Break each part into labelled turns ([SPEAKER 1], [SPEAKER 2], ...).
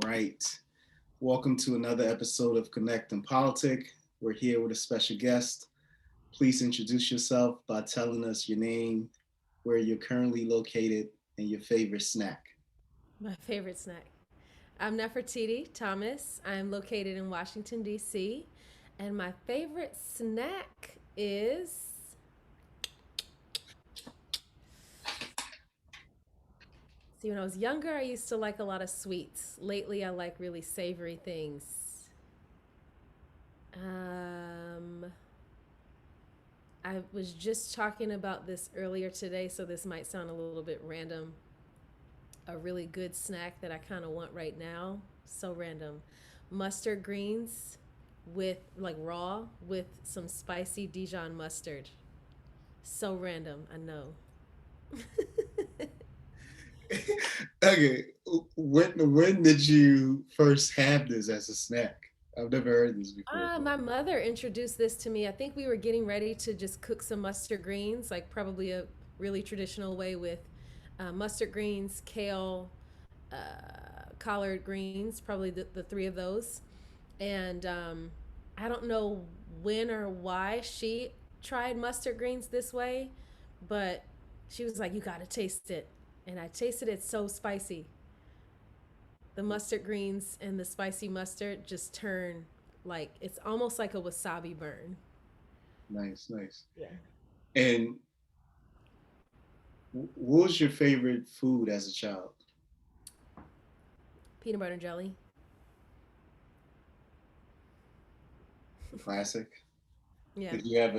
[SPEAKER 1] right. Welcome to another episode of Connect and Politic. We're here with a special guest. Please introduce yourself by telling us your name, where you're currently located, and your favorite snack.
[SPEAKER 2] My favorite snack. I'm Nefertiti Thomas. I'm located in Washington, D.C. And my favorite snack is. See, when I was younger, I used to like a lot of sweets. Lately, I like really savory things. Um, I was just talking about this earlier today, so this might sound a little bit random. A really good snack that I kind of want right now. So random. Mustard greens with like raw with some spicy Dijon mustard. So random, I know.
[SPEAKER 1] Okay, when did you first have this as a snack? I've never heard this before.
[SPEAKER 2] My mother introduced this to me. I think we were getting ready to just cook some mustard greens, like probably a really traditional way with mustard greens, kale, collard greens, probably the three of those. And I don't know when or why she tried mustard greens this way, but she was like, "You got to taste it." And I tasted it so spicy. The mustard greens and the spicy mustard just turn like it's almost like a wasabi burn.
[SPEAKER 1] Nice, nice.
[SPEAKER 2] Yeah.
[SPEAKER 1] And what was your favorite food as a child?
[SPEAKER 2] Peanut butter and jelly.
[SPEAKER 1] Classic.
[SPEAKER 2] Yeah.
[SPEAKER 1] Did you have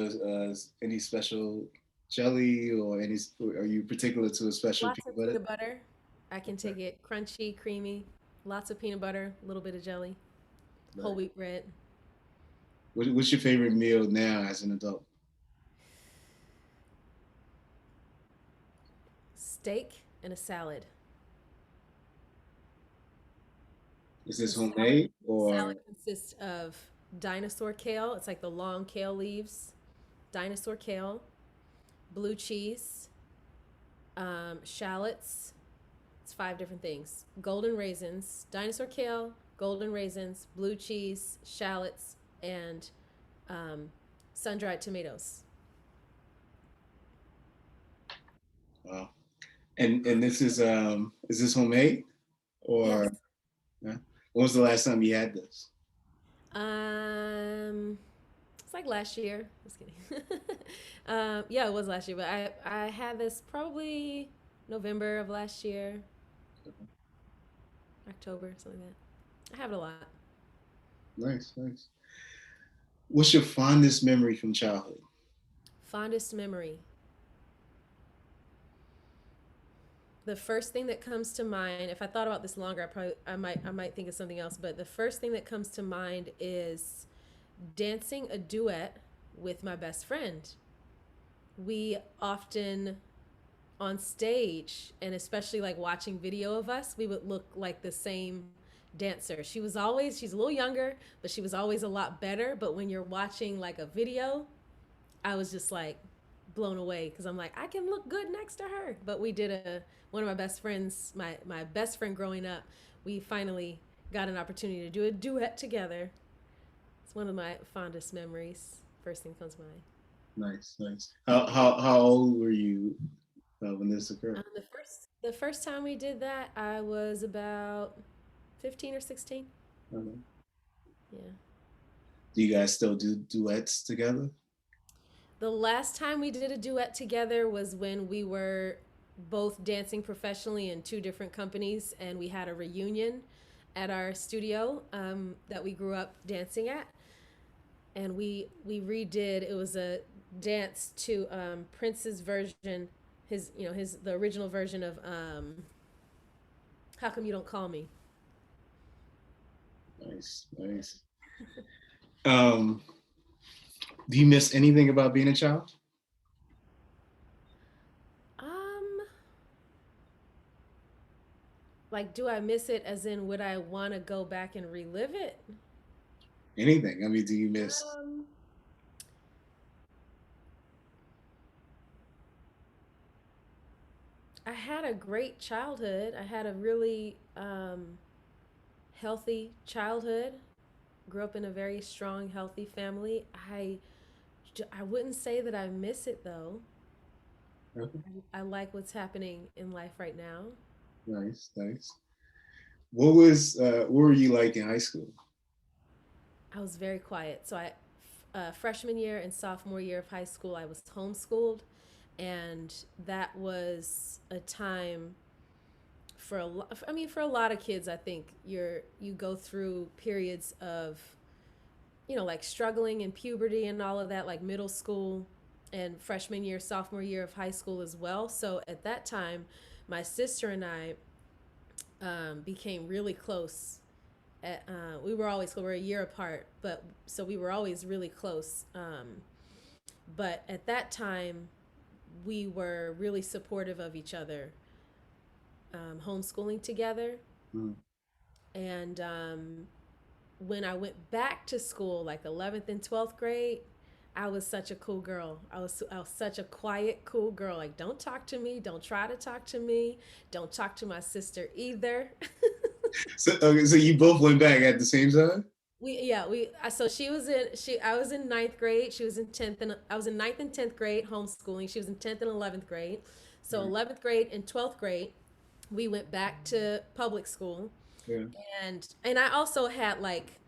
[SPEAKER 1] any special jelly or any? Are you particular to a special
[SPEAKER 2] Lots
[SPEAKER 1] peanut
[SPEAKER 2] of
[SPEAKER 1] butter?
[SPEAKER 2] peanut butter. I can
[SPEAKER 1] Okay,
[SPEAKER 2] take it crunchy, creamy, lots of peanut butter, a little bit of jelly, whole
[SPEAKER 1] right.
[SPEAKER 2] wheat bread,
[SPEAKER 1] What's your favorite meal now as an adult?
[SPEAKER 2] steak, and a salad.
[SPEAKER 1] Is
[SPEAKER 2] The
[SPEAKER 1] this
[SPEAKER 2] salad
[SPEAKER 1] homemade or
[SPEAKER 2] salad consists of dinosaur kale. It's like the long kale leaves. Dinosaur kale, blue cheese, shallots. It's five different things. Golden raisins, dinosaur kale, golden raisins, blue cheese, shallots, and um, sun dried tomatoes.
[SPEAKER 1] wow? And is this homemade or
[SPEAKER 2] Yes.
[SPEAKER 1] yeah? When was the last time you had this?
[SPEAKER 2] Um, it's like last year. Just kidding. Yeah, it was last year, but I had this probably November of last year, October, something like that. I have it a lot.
[SPEAKER 1] Nice, nice. What's your fondest memory from childhood?
[SPEAKER 2] Fondest memory. The first thing that comes to mind, if I thought about this longer, I might think of something else, but the first thing that comes to mind is dancing a duet with my best friend. We often on stage and especially like watching video of us, we would look like the same dancer. She's a little younger, but she was always a lot better. But when you're watching like a video, I was just like blown away because I'm like, I can look good next to her. But we did a one of my best friends, my best friend growing up, we finally got an opportunity to do a duet together. It's one of my fondest memories. First thing comes to mind.
[SPEAKER 1] Nice, nice. How old were you when this occurred?
[SPEAKER 2] The first time we did that, I was about 15 or 16.
[SPEAKER 1] Okay.
[SPEAKER 2] Yeah.
[SPEAKER 1] Do you guys still do duets together?
[SPEAKER 2] The last time we did a duet together was when we were both dancing professionally in two different companies, and we had a reunion at our studio that we grew up dancing at, and we redid. It was a dance to Prince's version, his the original version of "How Come You Don't Call Me."
[SPEAKER 1] Nice, nice. Um, do you miss anything about being a child?
[SPEAKER 2] Um, like, do I miss it? As in, would I want to go back and relive it?
[SPEAKER 1] Anything? I mean, do you miss
[SPEAKER 2] Um, I had a great childhood. I had a really healthy childhood. Grew up in a very strong, healthy family. I wouldn't say that I miss it though.
[SPEAKER 1] Okay.
[SPEAKER 2] I like what's happening in life right now.
[SPEAKER 1] Nice, nice. What were you like in high school?
[SPEAKER 2] I was very quiet. Freshman year and sophomore year of high school, I was homeschooled, and that was a time for a lot. I mean, for a lot of kids, I think you go through periods of, like struggling in puberty and all of that, like middle school and freshman year, sophomore year of high school as well. So at that time, my sister and I became really close. We were a year apart, but so we were always really close. But at that time, we were really supportive of each other, homeschooling together.
[SPEAKER 1] Mm.
[SPEAKER 2] And when I went back to school, like 11th and 12th grade, I was such a cool girl. I was such a quiet, cool girl. Like, don't talk to me. Don't try to talk to me. Don't talk to my sister either.
[SPEAKER 1] So, okay, so you both went back at the same time?
[SPEAKER 2] So I was in ninth grade. She was in 10th, and I was in ninth and 10th grade homeschooling. She was in 10th and 11th grade. So
[SPEAKER 1] Right.
[SPEAKER 2] 11th grade and 12th grade, we went back to public school.
[SPEAKER 1] Yeah.
[SPEAKER 2] And I also had like,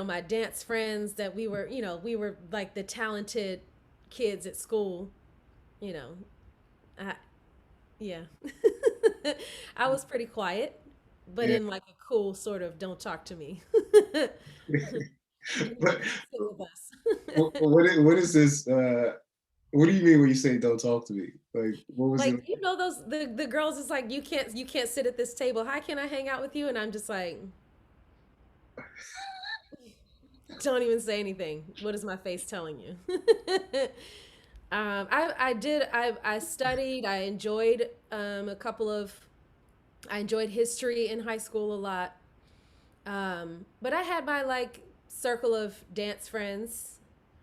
[SPEAKER 2] my dance friends that we were like the talented kids at school, you know. I Yeah. I was pretty quiet, but
[SPEAKER 1] Yeah.
[SPEAKER 2] in like a cool sort of don't talk to me. You
[SPEAKER 1] But
[SPEAKER 2] you sit with us.
[SPEAKER 1] what is this? What do you mean when you say "don't talk to me"? Like, what was
[SPEAKER 2] Like,
[SPEAKER 1] it?
[SPEAKER 2] those the girls is like, you can't sit at this table. How can I hang out with you? And I'm just like, don't even say anything. What is my face telling you? I studied. I enjoyed history in high school a lot. But I had my like circle of dance friends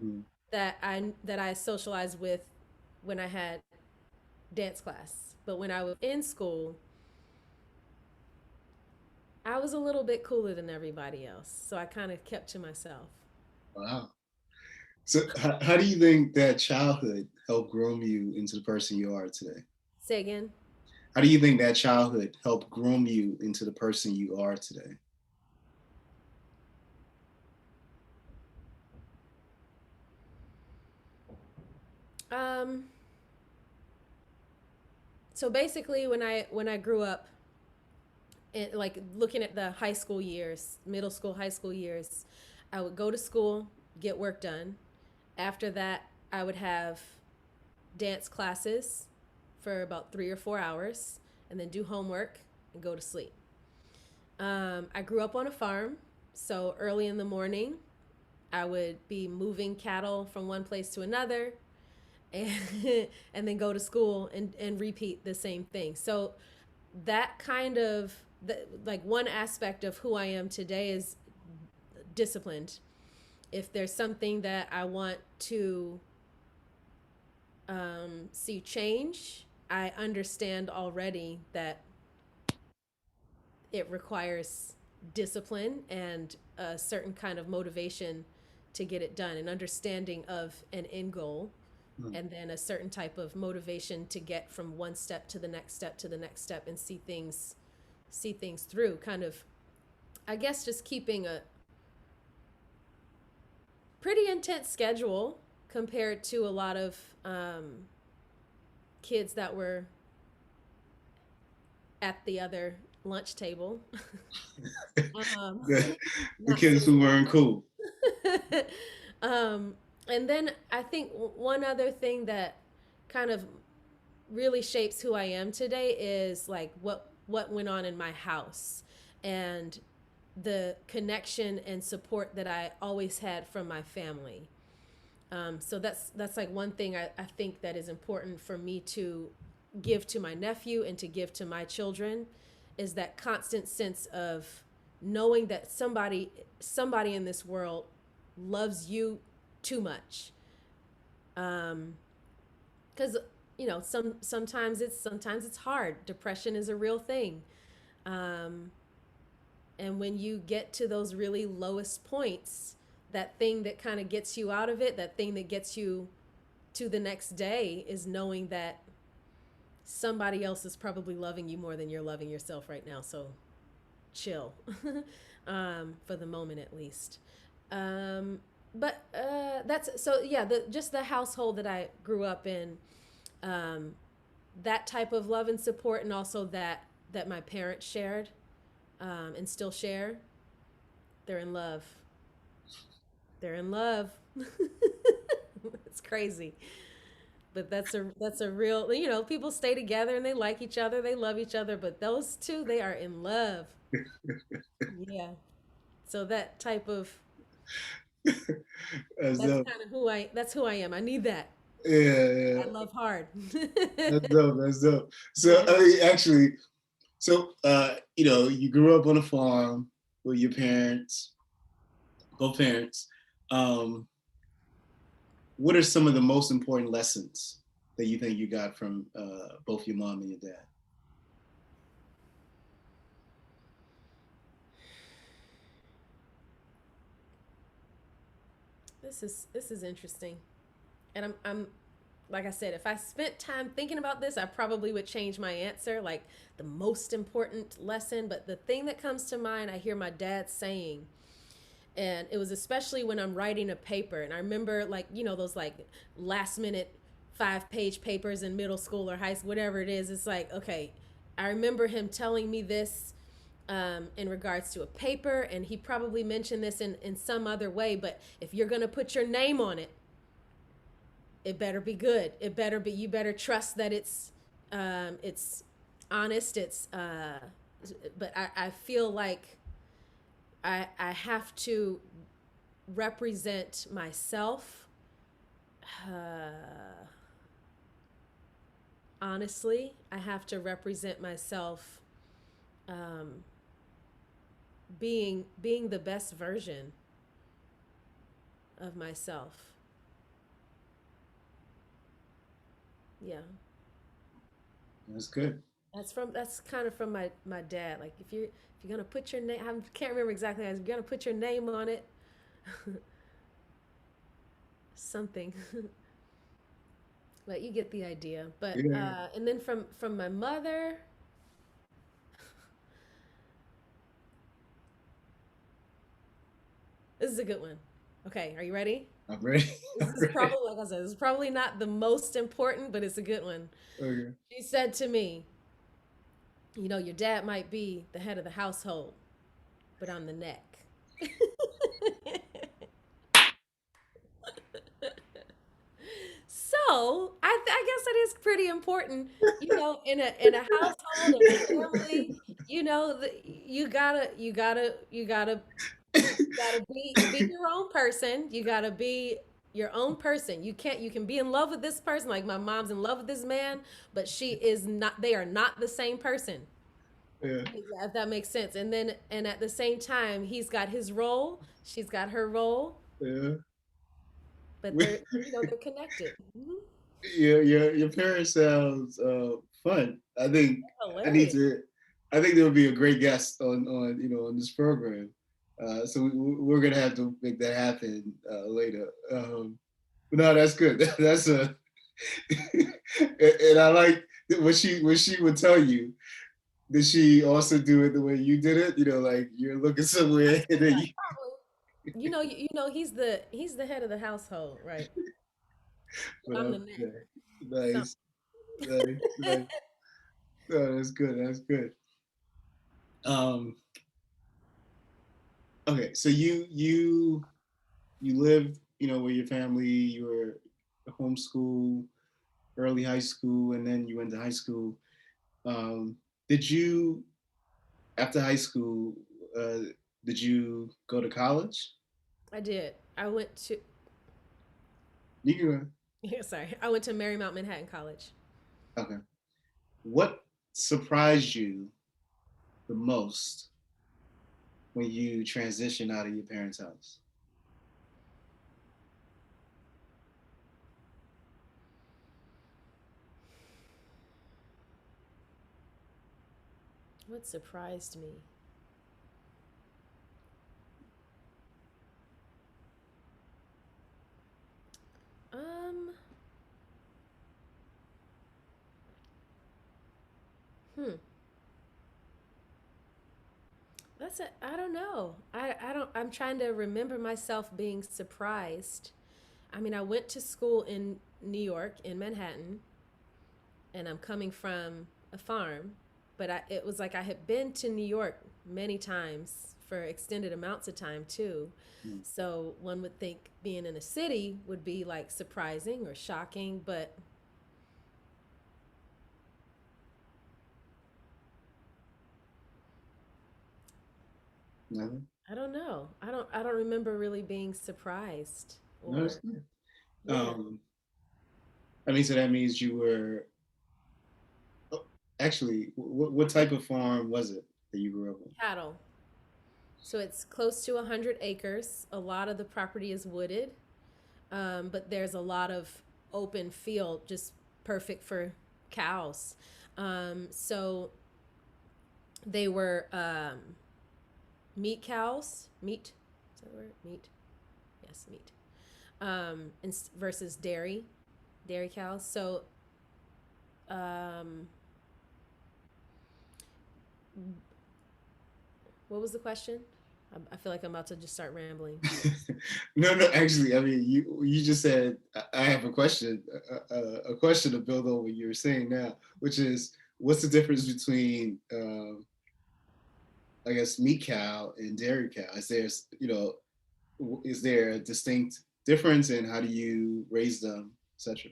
[SPEAKER 1] Mm.
[SPEAKER 2] that I socialized with when I had dance class. But when I was in school, I was a little bit cooler than everybody else. So I kind of kept to myself.
[SPEAKER 1] Wow. So, how do you think that childhood helped groom you into the person you are today?
[SPEAKER 2] Say again.
[SPEAKER 1] How do you think that childhood helped groom you into the person you are today?
[SPEAKER 2] Um, so basically when I grew up, like looking at the high school years, middle school, high school years, I would go to school, get work done. After that, I would have dance classes for about 3 or 4 hours, and then do homework and go to sleep. I grew up on a farm, so early in the morning, I would be moving cattle from one place to another, and and then go to school and repeat the same thing. So that kind of like one aspect of who I am today is disciplined. If there's something that I want to see change, I understand already that it requires discipline and a certain kind of motivation to get it done, an understanding of an end goal,
[SPEAKER 1] Mm.
[SPEAKER 2] and then a certain type of motivation to get from one step to the next step to the next step and see things through. Kind of, I guess, just keeping a pretty intense schedule compared to a lot of kids that were at the other lunch table.
[SPEAKER 1] the, the
[SPEAKER 2] Not
[SPEAKER 1] kids
[SPEAKER 2] sitting
[SPEAKER 1] who weren't cool.
[SPEAKER 2] there. And then I think one other thing that kind of really shapes who I am today is like what went on in my house, and the connection and support that I always had from my family. So that's like one thing I think that is important for me to give to my nephew and to give to my children, is that constant sense of knowing that somebody in this world loves you too much. Because sometimes it's hard. Depression is a real thing. Um, And when you get to those really lowest points, that thing that kind of gets you out of it, that thing that gets you to the next day is knowing that somebody else is probably loving you more than you're loving yourself right now. So chill, for the moment at least. Um, but that's so yeah. The just the household that I grew up in, um, that type of love and support, and also that my parents shared, and still share. They're in love. They're in love. It's crazy, but that's a real. People stay together and they like each other, they love each other, but those two, they are in love. Yeah. So that type of
[SPEAKER 1] That's
[SPEAKER 2] that's
[SPEAKER 1] dope.
[SPEAKER 2] kind of who I that's who I am. I need that.
[SPEAKER 1] Yeah, yeah.
[SPEAKER 2] I love hard.
[SPEAKER 1] That's dope. That's dope. So,
[SPEAKER 2] Yeah.
[SPEAKER 1] I mean, actually, you grew up on a farm with your parents, both parents. Um, what are some of the most important lessons that you think you got from both your mom and your dad?
[SPEAKER 2] This is interesting. And I'm like I said, if I spent time thinking about this, I probably would change my answer, like the most important lesson. But the thing that comes to mind, I hear my dad saying, and it was especially when I'm writing a paper. And I remember, like, those like last minute 5-page papers in middle school or high school, whatever it is. It's like, okay, I remember him telling me this, in regards to a paper, and he probably mentioned this in some other way. But if you're going to put your name on it, it better be good. It better be, you better trust that it's honest. But I feel like I have to represent myself, uh, honestly. I have to represent myself, um, being the best version of myself. Yeah.
[SPEAKER 1] That's good.
[SPEAKER 2] That's kind of from my dad. Like, if you're gonna put your name, I can't remember exactly. If you're gonna put your name on it, something. But you get the idea. But
[SPEAKER 1] Yeah,
[SPEAKER 2] and then from my mother, this is a good one. Okay, are you ready?
[SPEAKER 1] I'm ready.
[SPEAKER 2] This
[SPEAKER 1] I'm
[SPEAKER 2] is
[SPEAKER 1] ready.
[SPEAKER 2] probably, like I said, this is probably not the most important, but it's a good one.
[SPEAKER 1] Okay.
[SPEAKER 2] She said to me, your dad might be the head of the household, but I'm the neck. So I guess it is pretty important, in a household, in a family. You gotta be your own person. You gotta be your own person. You can be in love with this person, like my mom's in love with this man, but she is not. They are not the same person.
[SPEAKER 1] Yeah,
[SPEAKER 2] If that makes sense. And at the same time, he's got his role, she's got her role,
[SPEAKER 1] yeah.
[SPEAKER 2] but they're connected.
[SPEAKER 1] Your parents sounds fun. I think I need
[SPEAKER 2] Hilarious.
[SPEAKER 1] to. I think they would be a great guest on on this program. So we're gonna have to make that happen later. But no, that's good. That's a and I like when she would tell you. Did she also do it the way you did it? Like you're looking somewhere and then
[SPEAKER 2] Yeah,
[SPEAKER 1] you.
[SPEAKER 2] probably. He's the head of the household, right? But I'm
[SPEAKER 1] Well,
[SPEAKER 2] the neck.
[SPEAKER 1] okay.
[SPEAKER 2] So
[SPEAKER 1] Nice, nice, nice. Oh, that's good. That's good. Um, okay, so you lived, with your family. You were homeschool, early high school, and then you went to high school. Did you, after high school, uh, did you go to college?
[SPEAKER 2] I did. I went to
[SPEAKER 1] You can
[SPEAKER 2] sorry. I went to Marymount Manhattan College.
[SPEAKER 1] Okay. What surprised you the most when you transitioned out of your parents' house?
[SPEAKER 2] What surprised me? I don't know. I don't, I'm trying to remember myself being surprised. I mean, I went to school in New York, in Manhattan, and I'm coming from a farm, but it was like I had been to New York many times for extended amounts of time too.
[SPEAKER 1] Mm.
[SPEAKER 2] So one would think being in a city would be like surprising or shocking, but
[SPEAKER 1] Nothing.
[SPEAKER 2] I don't know. I don't remember really being surprised
[SPEAKER 1] No, it's
[SPEAKER 2] or
[SPEAKER 1] good.
[SPEAKER 2] yeah,
[SPEAKER 1] Um, I mean, so that means you were oh, actually. What type of farm was it that you grew up on?
[SPEAKER 2] cattle. So it's close to 100 acres. A lot of the property is wooded, but there's a lot of open field, just perfect for cows. So they were meat cows. Meat. Is that the word? Meat. Yes, meat. Versus dairy cows. So um, what was the question? I feel like I'm about to just start rambling.
[SPEAKER 1] No, no. Actually, I mean, you just said I have a question to build on what you were saying now, which is what's the difference between I guess meat cow and dairy cow? Is there is there a distinct difference in how do you raise them, etc.?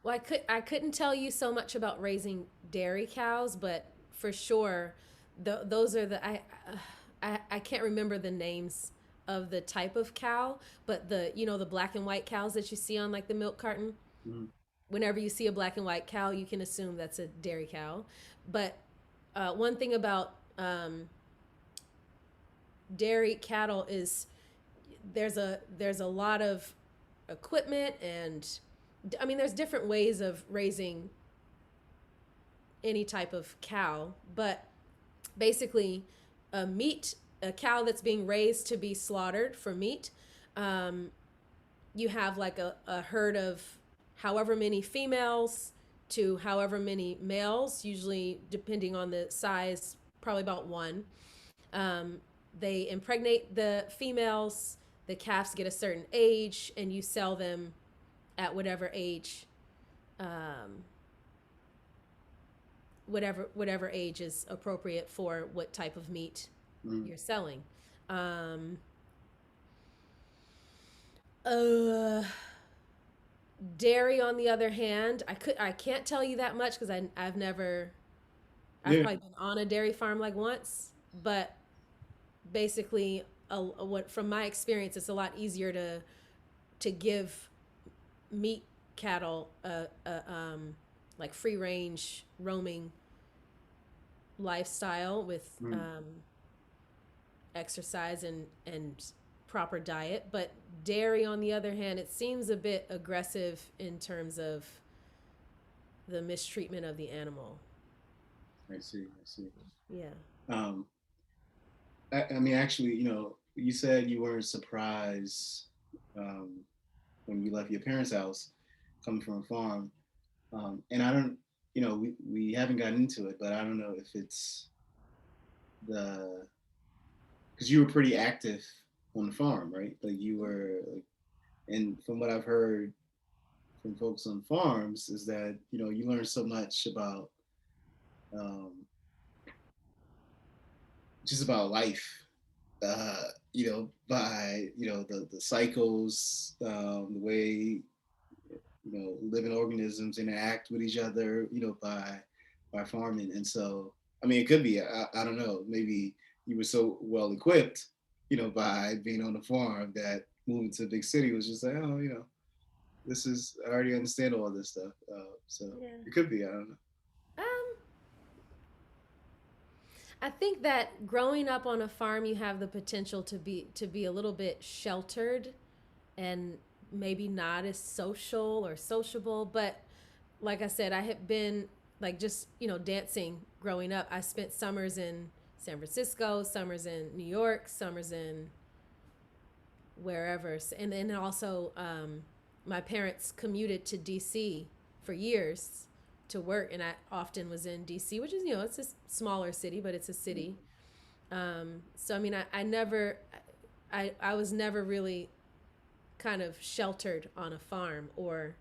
[SPEAKER 2] Well, I couldn't tell you so much about raising dairy cows, but for sure, those are the I can't remember the names of the type of cow, but the the black and white cows that you see on like the milk carton.
[SPEAKER 1] Mm-hmm.
[SPEAKER 2] Whenever you see a black and white cow, you can assume that's a dairy cow. But one thing about dairy cattle is there's a lot of equipment and I mean there's different ways of raising any type of cow, but basically, a cow that's being raised to be slaughtered for meat, um, you have like a herd of however many females to however many males, usually depending on the size, probably about one. Um, they impregnate the females, the calves get a certain age, and you sell them at whatever age um, whatever age is appropriate for what type of meat
[SPEAKER 1] Mm-hmm.
[SPEAKER 2] you're selling. Um, uh, Dairy, on the other hand, I can't tell you that much because I've
[SPEAKER 1] Yeah.
[SPEAKER 2] probably been on a dairy farm like once, but basically, what from my experience, it's a lot easier to give meat cattle a like free range roaming lifestyle with
[SPEAKER 1] Mm-hmm.
[SPEAKER 2] exercise and proper diet. But dairy, on the other hand, it seems a bit aggressive in terms of the mistreatment of the animal.
[SPEAKER 1] I see. I see.
[SPEAKER 2] Yeah.
[SPEAKER 1] Um, I mean, actually, you said you weren't surprised um, when you left your parents' house, coming from a farm. And I don't, we haven't gotten into it, but I don't know if it's the because you were pretty active on the farm, right? Like you were, like, and from what I've heard from folks on farms is that you learn so much about um, just about life. By the cycles, the way living organisms interact with each other, by farming. And so, I mean, it could be, I don't know, maybe you were so well equipped, by being on the farm that moving to a big city was just like, oh, this is, I already understand all this stuff. So
[SPEAKER 2] Yeah.
[SPEAKER 1] it could be, I don't know.
[SPEAKER 2] Um, I think that growing up on a farm, you have the potential to be a little bit sheltered and maybe not as social or sociable. But like I said, I had been like just dancing growing up. I spent summers in San Francisco, summers in New York, summers in wherever, and then also my parents commuted to DC for years to work, and I often was in DC, which is it's a smaller city, but it's a city. So I mean, I never, I was never really kind of sheltered on a farm or,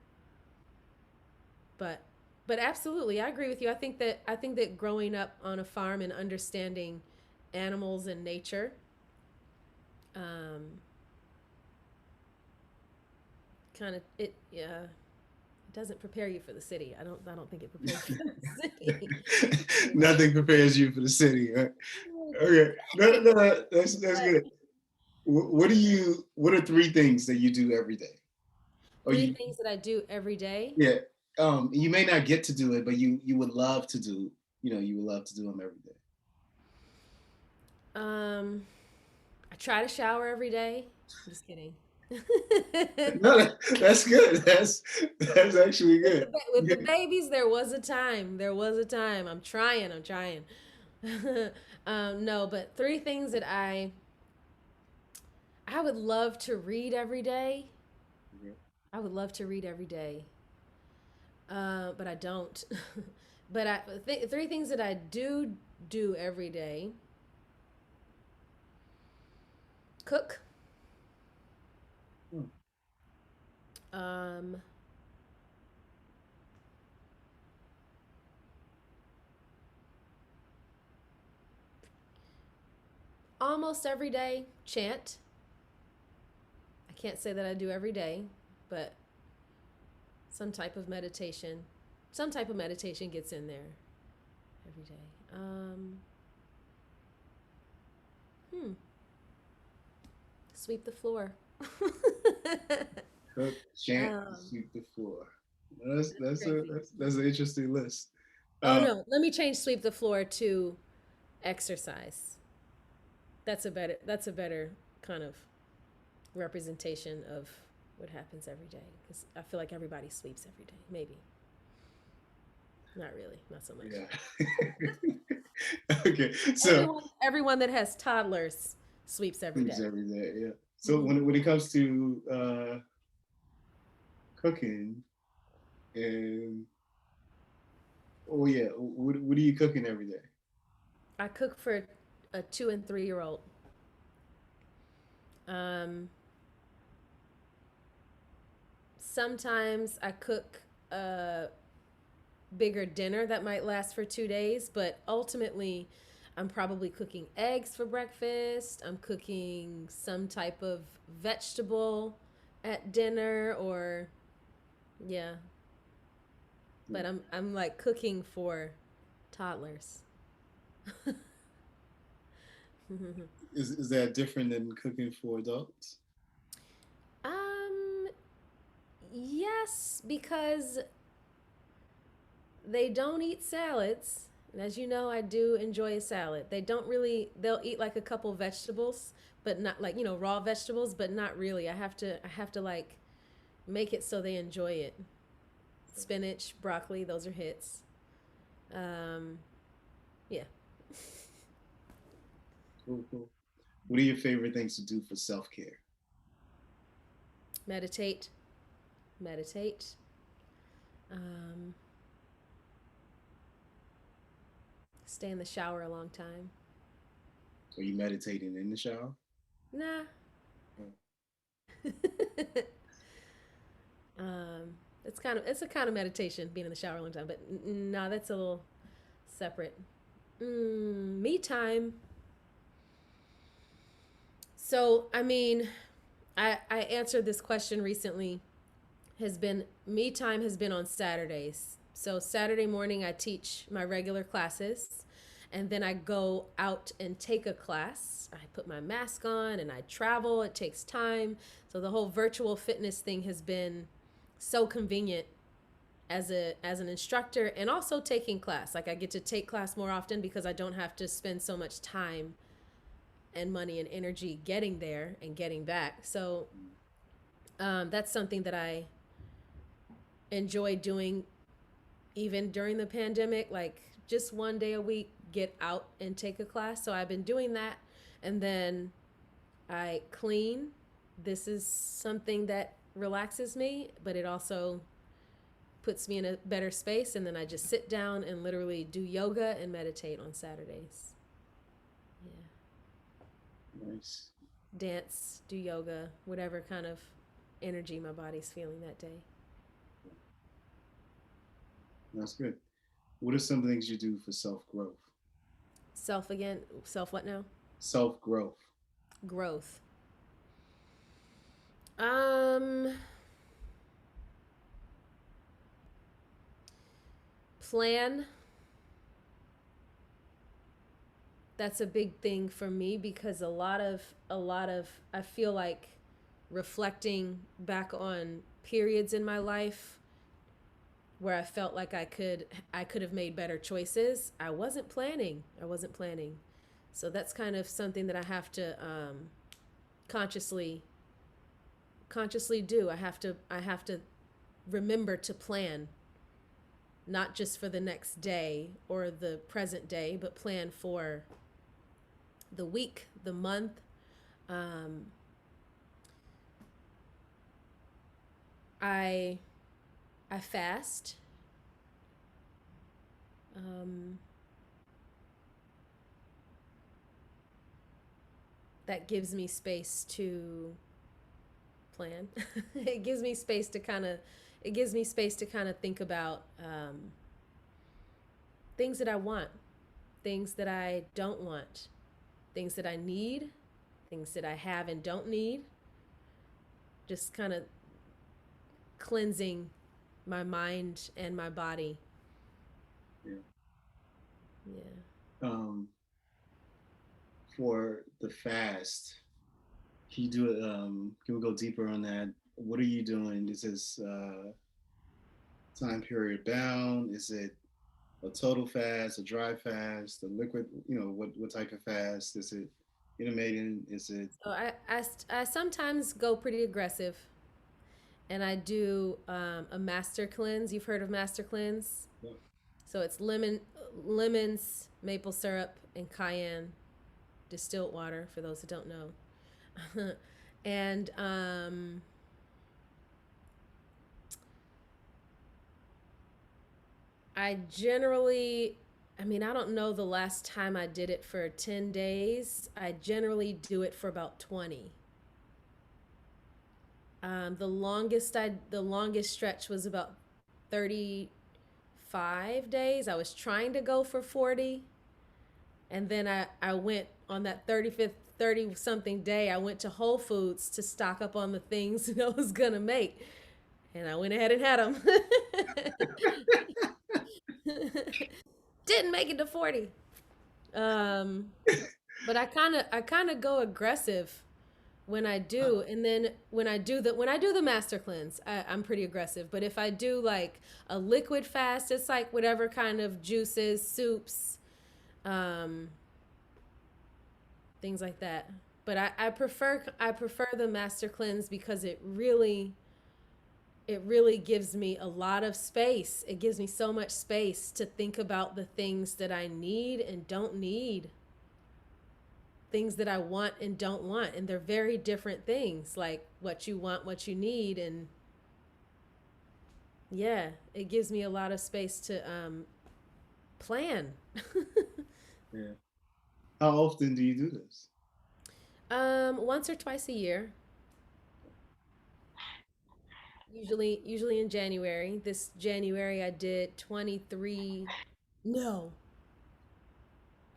[SPEAKER 2] but, but absolutely, I agree with you. I think that growing up on a farm and understanding animals and nature, um, kind of it, yeah, it doesn't prepare you for the city. I don't think it prepares you for the city.
[SPEAKER 1] Nothing prepares you for the city. Right? Okay, no, that's
[SPEAKER 2] But
[SPEAKER 1] good. What are three things that you do every day? Or
[SPEAKER 2] three
[SPEAKER 1] you,
[SPEAKER 2] things that I do every day.
[SPEAKER 1] yeah. You may not get to do it, but you would love to do. You would love to do them every day.
[SPEAKER 2] Um, I try to shower every day. I'm just kidding.
[SPEAKER 1] No, that's good. That's actually good.
[SPEAKER 2] With the babies, there was a time. There was a time. I'm trying. I'm trying. No, but three things that I would love to read every day. I would love to read every day, but I don't. But three things that I do every day: cook,
[SPEAKER 1] Hmm.
[SPEAKER 2] um, almost every day chant. I can't say that I do every day, but some type of meditation, some type of meditation gets in there every day. Hmm, sweep the floor.
[SPEAKER 1] Cook, chant,
[SPEAKER 2] um,
[SPEAKER 1] sweep the floor. That's a
[SPEAKER 2] Crazy.
[SPEAKER 1] that's an interesting list.
[SPEAKER 2] Oh
[SPEAKER 1] Uh,
[SPEAKER 2] no, let me change sweep the floor to exercise. That's a better kind of representation of what happens every day because I feel like everybody sleeps every day. Maybe not really, not so much.
[SPEAKER 1] yeah. Okay, so
[SPEAKER 2] Everyone that has toddlers sleeps every
[SPEAKER 1] sleeps
[SPEAKER 2] day.
[SPEAKER 1] every day. Yeah. So
[SPEAKER 2] Mm-hmm.
[SPEAKER 1] when it comes to cooking and oh yeah, what are you cooking every day?
[SPEAKER 2] I cook for a 2 and 3 year old. Um, Sometimes I cook a bigger dinner that might last for 2 days, but ultimately, I'm probably cooking eggs for breakfast. I'm cooking some type of vegetable at dinner, or yeah. But I'm like cooking for toddlers.
[SPEAKER 1] Is that different than cooking for adults?
[SPEAKER 2] um, yes, because they don't eat salads. And as you know, I do enjoy a salad. They don't really, they'll eat like a couple vegetables, but not like, raw vegetables, but not really. I have to like make it so they enjoy it. Spinach, broccoli, those are hits. Um, yeah.
[SPEAKER 1] Cool, cool. What are your favorite things to do for self care?
[SPEAKER 2] Meditate, meditate. Um, Stay in the shower a long time.
[SPEAKER 1] Are you meditating in the shower?
[SPEAKER 2] Nah.
[SPEAKER 1] Oh,
[SPEAKER 2] It's a kind of meditation being in the shower a long time, but nah, that's a little separate. Me time. So, I mean, I answered this question recently. Has been Me time has been on Saturdays. So Saturday morning I teach my regular classes, and then I go out and take a class. I put my mask on and I travel. It takes time. So the whole virtual fitness thing has been so convenient as an instructor and also taking class. Like I get to take class more often because I don't have to spend so much time and money and energy getting there and getting back. So that's something that I enjoy doing even during the pandemic, like just 1 day a week, get out and take a class. So I've been doing that. And then I clean. This is something that relaxes me, but it also puts me in a better space. And then I just sit down and literally do yoga and meditate on Saturdays. Yeah.
[SPEAKER 1] Nice.
[SPEAKER 2] dance, do yoga, whatever kind of energy my body's feeling that day.
[SPEAKER 1] That's good. What are some things you do for self growth?
[SPEAKER 2] Self again, self what now?
[SPEAKER 1] Self growth.
[SPEAKER 2] Growth. Um, Plan. That's a big thing for me because a lot of I feel like reflecting back on periods in my life where I felt like I could have made better choices. I wasn't planning. I wasn't planning. So that's kind of something that I have to consciously consciously do. I have to remember to plan, not just for the next day or the present day, but plan for the week, the month. Um, I I fast. Um, that gives me space to plan. it gives me space to kind of it gives me space to kind of think about things that I want, things that I don't want, things that I need, things that I have and don't need. Just kind of cleansing my mind and my body.
[SPEAKER 1] Yeah.
[SPEAKER 2] Yeah.
[SPEAKER 1] Um, for the fast, can you do it? Can we go deeper on that? What are you doing? Is this time period bound? Is it a total fast, a dry fast, a liquid? What type of fast? Is it intermittent? Is it?
[SPEAKER 2] So I sometimes go pretty aggressive and I do a master cleanse. You've heard of master cleanse?
[SPEAKER 1] Yeah.
[SPEAKER 2] So it's lemons, maple syrup, and cayenne distilled water for those that don't know. and I generally, I mean, I don't know the last time I did it for 10 days. I generally do it for about 20. The longest stretch was about 35 days. I was trying to go for 40. And then I went on that 35th, 30 something day, I went to Whole Foods to stock up on the things that I was going to make. And I went ahead and had them. Didn't make it to 40. Um, but I kind of go aggressive when I do, and then when I do the master cleanse, I'm pretty aggressive. But if I do like a liquid fast, it's like whatever kind of juices, soups, um, things like that. But I prefer the master cleanse because it really gives me a lot of space. It gives me so much space to think about the things that I need and don't need, things that I want and don't want. And they're very different things, like what you want, what you need. And yeah, it gives me a lot of space to plan.
[SPEAKER 1] Yeah. How often do you do this?
[SPEAKER 2] Once or twice a year, usually in January. This January I did 23. No,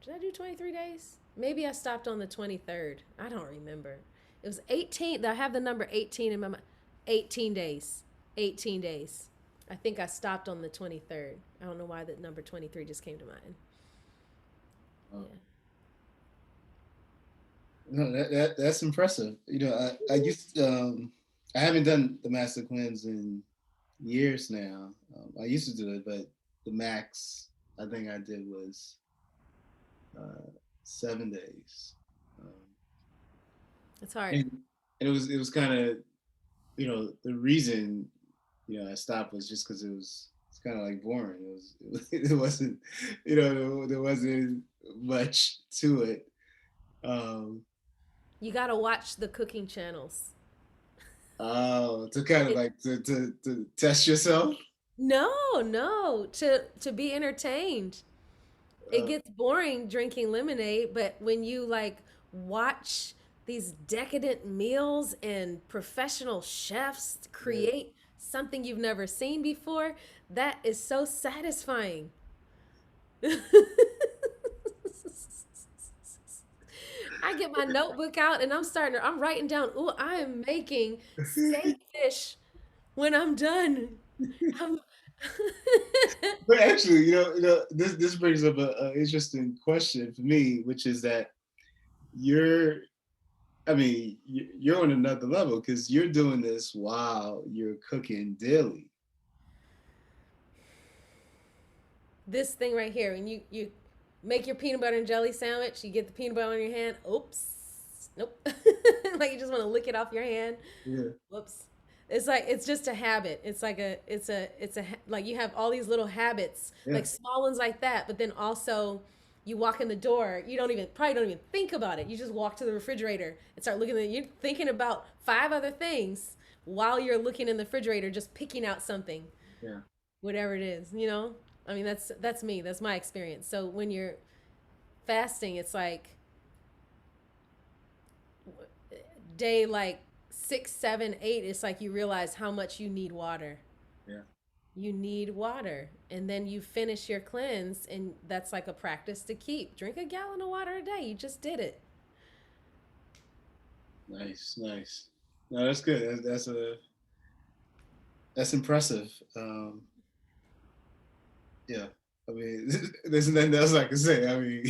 [SPEAKER 2] did I do 23 days? Maybe I stopped on the 23rd. I don't remember. It was 18. I have the number 18 in my mind. 18 days. 18 days. I think I stopped on the 23rd. I don't know why the number 23 just came to mind.
[SPEAKER 1] Uh,
[SPEAKER 2] Yeah.
[SPEAKER 1] no, that's impressive. I haven't done the master cleanse in years now. I used to do it, but the max I think I did was uh, 7 days. Um,
[SPEAKER 2] It's hard.
[SPEAKER 1] and it was kind of the reason I stopped was just because it's kind of like boring. It wasn't there wasn't much to it. Um,
[SPEAKER 2] You got to watch the cooking channels.
[SPEAKER 1] oh, to kind of
[SPEAKER 2] It,
[SPEAKER 1] like to test yourself.
[SPEAKER 2] no, no, to be entertained. It
[SPEAKER 1] Uh,
[SPEAKER 2] gets boring drinking lemonade, but when you like watch these decadent meals and professional chefs
[SPEAKER 1] Yeah.
[SPEAKER 2] create something you've never seen before, that is so satisfying. I get my notebook out and I'm writing down, oh, I am making steak fish when I'm done. I'm
[SPEAKER 1] But actually, this brings up a interesting question for me, which is that you're, I mean, you're on another level because you're doing this while you're cooking daily.
[SPEAKER 2] this thing right here, when you make your peanut butter and jelly sandwich, you get the peanut butter in your hand. Oops, nope. Like you just want to lick it off your hand.
[SPEAKER 1] Yeah,
[SPEAKER 2] Whoops. It's like it's just a habit. Like you have all these little habits,
[SPEAKER 1] yeah,
[SPEAKER 2] like small ones like that, but then also you walk in the door, you don't even probably don't even think about it. You just walk to the refrigerator and start looking at you're thinking about five other things while you're looking in the refrigerator, just picking out something,
[SPEAKER 1] yeah.
[SPEAKER 2] whatever it is. I mean that's me. That's my experience. So when you're fasting, it's like day like 6, 7, 8, it's like you realize how much you need water.
[SPEAKER 1] Yeah.
[SPEAKER 2] You need water. And then you finish your cleanse, and that's like a practice to keep. Drink a gallon of water a day. You just did it.
[SPEAKER 1] Nice, nice. No, that's good. That's impressive. Yeah. I mean, there's nothing else I can say. I mean,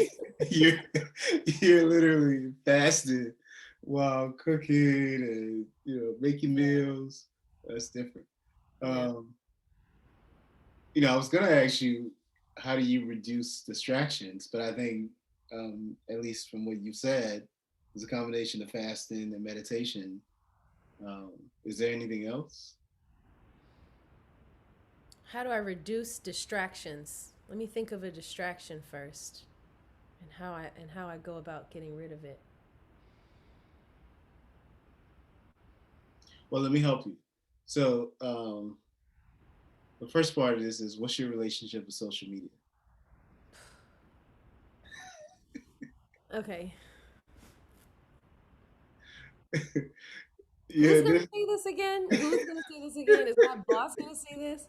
[SPEAKER 1] you're you're literally fasting while cooking and making
[SPEAKER 2] Yeah.
[SPEAKER 1] meals. That's different.
[SPEAKER 2] Yeah.
[SPEAKER 1] Um, I was gonna ask you, how do you reduce distractions? But I think, at least from what you said, it's a combination of fasting and meditation. Is there anything else?
[SPEAKER 2] How do I reduce distractions? Let me think of a distraction first, and how I go about getting rid of it.
[SPEAKER 1] Well, let me help you. So, the first part of this is, what's your relationship with social media?
[SPEAKER 2] Okay.
[SPEAKER 1] Yeah,
[SPEAKER 2] Who's going to see this again? Who's going to see this again? Is my boss going to see this?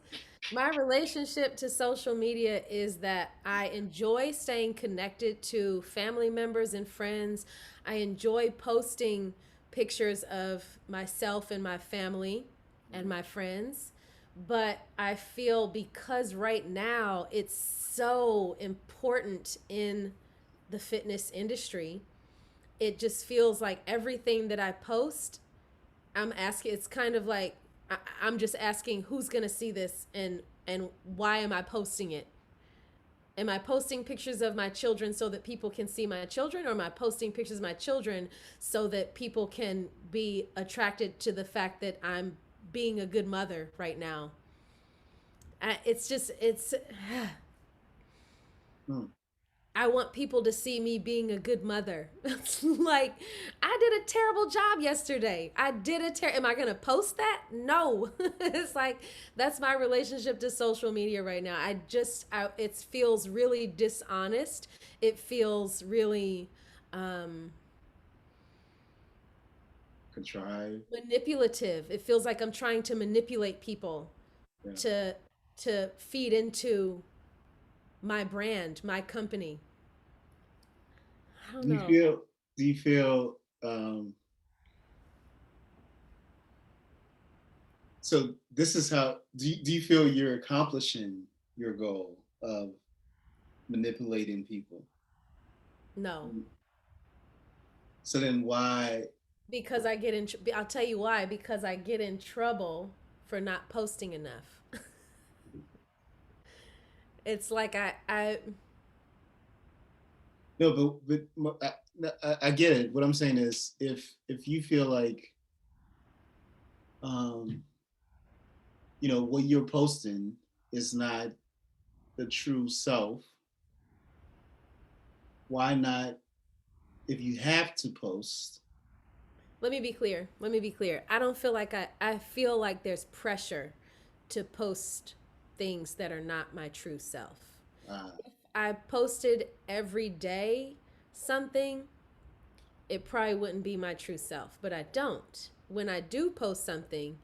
[SPEAKER 2] My relationship to social media is that I enjoy staying connected to family members and friends. I enjoy posting pictures of myself and my family and my friends. But I feel because right now it's so important in the fitness industry, it just feels like everything that I post, I'm asking. It's kind of like I'm just asking who's gonna see this and why am I posting it? Am I posting pictures of my children so that people can see my children, or am I posting pictures of my children so that people can be attracted to the fact that I'm being a good mother right now? It's just it's
[SPEAKER 1] Hmm.
[SPEAKER 2] I want people to see me being a good mother. It's like I did a terrible job yesterday. Am I going to post that? No. It's like that's my relationship to social media right now. It feels really dishonest. It feels really um
[SPEAKER 1] Contrive.
[SPEAKER 2] manipulative. It feels like I'm trying to manipulate people
[SPEAKER 1] Yeah.
[SPEAKER 2] to feed into my brand, my company. I don't
[SPEAKER 1] Do you
[SPEAKER 2] know.
[SPEAKER 1] feel? Do you feel? So this is how. Do you feel you're accomplishing your goal of manipulating people?
[SPEAKER 2] No.
[SPEAKER 1] So then why?
[SPEAKER 2] Because I'll tell you why, because I get in trouble for not posting enough. It's like I
[SPEAKER 1] No, I get it. What I'm saying is, if you feel like, um, what you're posting is not the true self, why not? If you have to post,
[SPEAKER 2] let me be clear. Let me be clear. I don't feel like I feel like there's pressure to post things that are not my true self.
[SPEAKER 1] uh,
[SPEAKER 2] I posted every day something, it probably wouldn't be my true self, but I don't. When I do post something,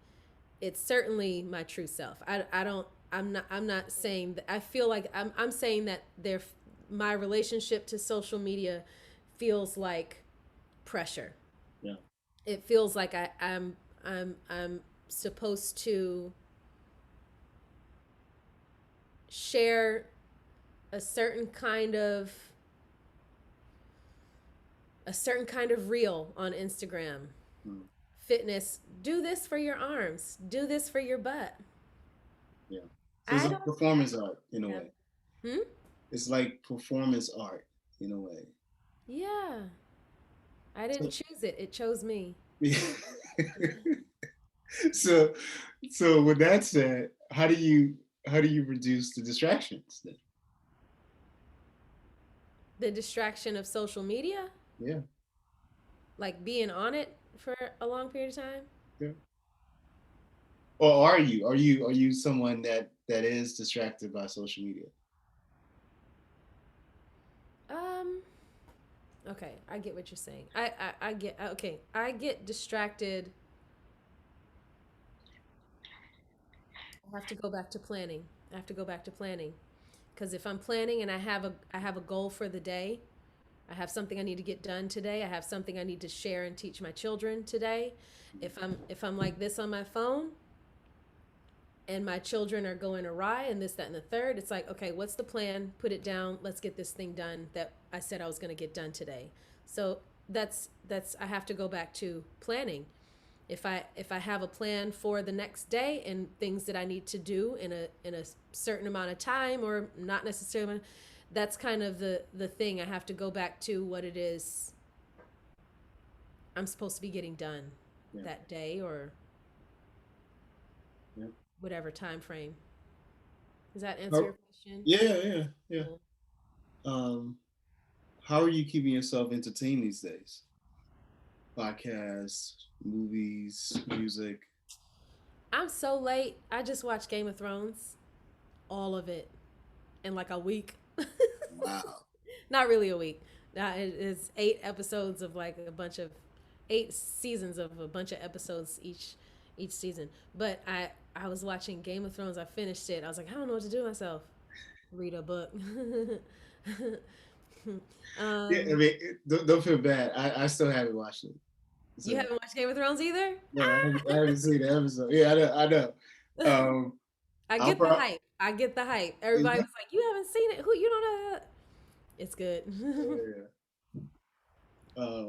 [SPEAKER 2] it's certainly my true self. I don't I'm not saying that. I feel like I'm saying that my relationship to social media feels like pressure.
[SPEAKER 1] Yeah.
[SPEAKER 2] It feels like I'm supposed to share a certain kind of a certain kind of reel on Instagram.
[SPEAKER 1] Mm.
[SPEAKER 2] Fitness, do this for your arms, do this for your butt.
[SPEAKER 1] Yeah. So it's
[SPEAKER 2] I
[SPEAKER 1] like
[SPEAKER 2] don't
[SPEAKER 1] performance art in a
[SPEAKER 2] yeah.
[SPEAKER 1] way.
[SPEAKER 2] Hmm?
[SPEAKER 1] It's like performance art in a way.
[SPEAKER 2] Yeah. I didn't
[SPEAKER 1] So,
[SPEAKER 2] choose it. It chose me.
[SPEAKER 1] yeah. so, so with that said, how do you reduce the distractions then?
[SPEAKER 2] The distraction of social media,
[SPEAKER 1] Yeah.
[SPEAKER 2] like being on it for a long period of time.
[SPEAKER 1] Yeah. Or are you someone that is distracted by social media?
[SPEAKER 2] Um, okay, I get what you're saying. I get okay. I get distracted. I have to go back to planning. I have to go back to planning because if I'm planning and I have a goal for the day, I have something I need to get done today. I have something I need to share and teach my children today. If I'm like this on my phone, and my children are going awry and this, that, and the third, it's like, okay, what's the plan? Put it down. Let's get this thing done that I said I was going to get done today. So I have to go back to planning. If I have a plan for the next day and things that I need to do in a certain amount of time or not necessarily, that's kind of the thing. I have to go back to what it is I'm supposed to be getting done
[SPEAKER 1] Yeah.
[SPEAKER 2] that day or
[SPEAKER 1] Yeah.
[SPEAKER 2] whatever time frame. Does that answer your
[SPEAKER 1] Oh,
[SPEAKER 2] question?
[SPEAKER 1] yeah, yeah, yeah.
[SPEAKER 2] Yeah.
[SPEAKER 1] Um, how are you keeping yourself entertained these days? Podcasts, movies, music.
[SPEAKER 2] I'm so late. I just watched Game of Thrones, all of it, in like a week.
[SPEAKER 1] Wow.
[SPEAKER 2] Not really a week. It's 8 episodes of like a bunch of 8 seasons of a bunch of episodes each season. But I was watching Game of Thrones. I finished it. I was like, I don't know what to do with myself. Read a book.
[SPEAKER 1] Yeah, I
[SPEAKER 2] um,
[SPEAKER 1] mean, don't feel bad. I still haven't watched it.
[SPEAKER 2] you
[SPEAKER 1] So
[SPEAKER 2] haven't watched Game of Thrones either?
[SPEAKER 1] no, I haven't seen the episode. Yeah, I know. I know. Um,
[SPEAKER 2] I
[SPEAKER 1] I'll
[SPEAKER 2] get the
[SPEAKER 1] probably.
[SPEAKER 2] hype. I get the hype. Everybody was like, "You haven't seen it? Who you don't know that?" It's good.
[SPEAKER 1] Yeah.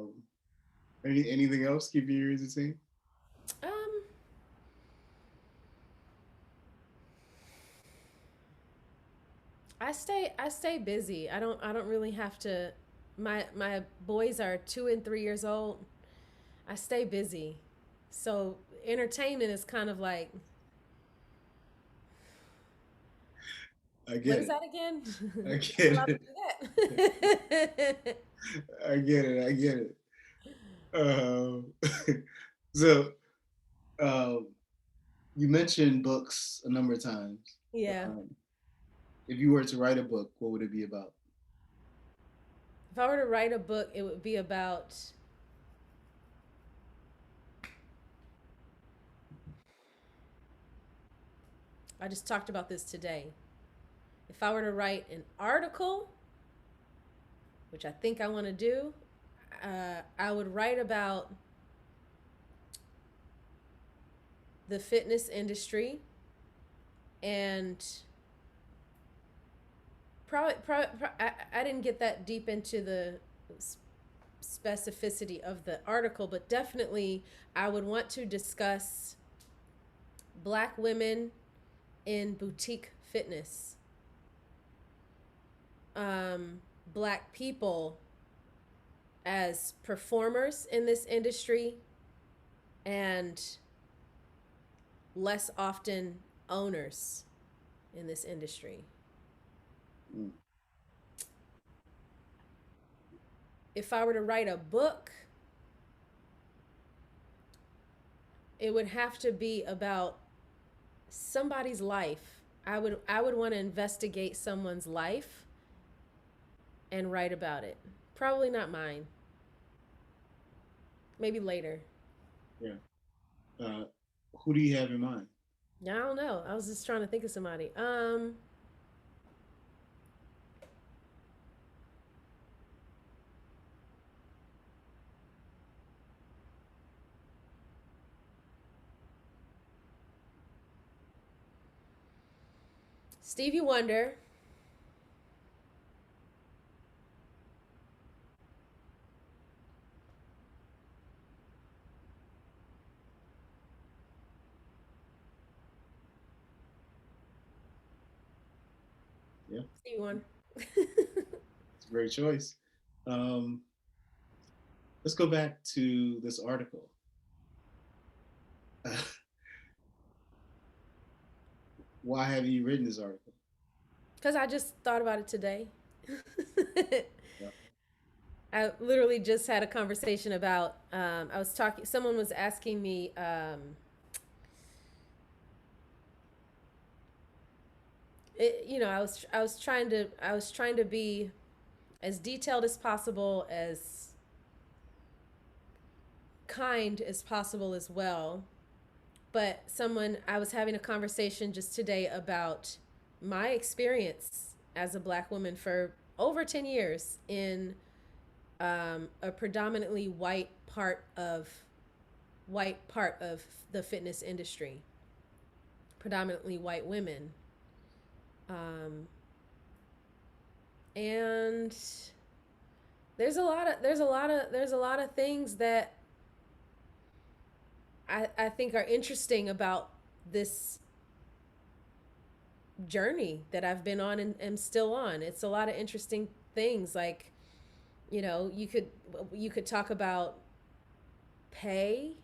[SPEAKER 1] Anything else keeping you entertained?
[SPEAKER 2] um, I stay busy. I don't really have to. My boys are 2 and 3 years old. I stay busy, so entertainment is kind of like,
[SPEAKER 1] I
[SPEAKER 2] what
[SPEAKER 1] get
[SPEAKER 2] is
[SPEAKER 1] it.
[SPEAKER 2] that again?
[SPEAKER 1] I
[SPEAKER 2] You're not
[SPEAKER 1] get
[SPEAKER 2] allowed
[SPEAKER 1] it.
[SPEAKER 2] to do that.
[SPEAKER 1] I get it. I get it. Um, so um, you mentioned books a number of times.
[SPEAKER 2] Yeah.
[SPEAKER 1] Um, if you were to write a book, what would it be about?
[SPEAKER 2] If I were to write a book, it would be about. I just talked about this today. If I were to write an article, which I think I want to do, I would write about the fitness industry and I didn't get that deep into the specificity of the article, but definitely I would want to discuss black women in boutique fitness, black people as performers in this industry, and less often owners in this industry.
[SPEAKER 1] Mm.
[SPEAKER 2] If I were to write a book, it would have to be about somebody's life. I would want to investigate someone's life and write about it. Probably not mine. maybe later.
[SPEAKER 1] Yeah. Uh, who do you have in mind?
[SPEAKER 2] Yeah, I don't know. I was just trying to think of somebody. Stevie Wonder.
[SPEAKER 1] Yeah,
[SPEAKER 2] Stevie Wonder.
[SPEAKER 1] it's a great choice. Um, let's go back to this article. Why have you written this article?
[SPEAKER 2] Because I just thought about it today.
[SPEAKER 1] Yeah.
[SPEAKER 2] I literally just had a conversation about. I was talking. Someone was asking me. I was trying to be as detailed as possible, as kind as possible as well. But someone, I was having a conversation just today about my experience as a black woman for over 10 years in a predominantly white part of the fitness industry, predominantly white women. Um, and there's a lot of things that I think are interesting about this journey that I've been on and am still on. It's a lot of interesting things. Like, you know, you could talk about pay,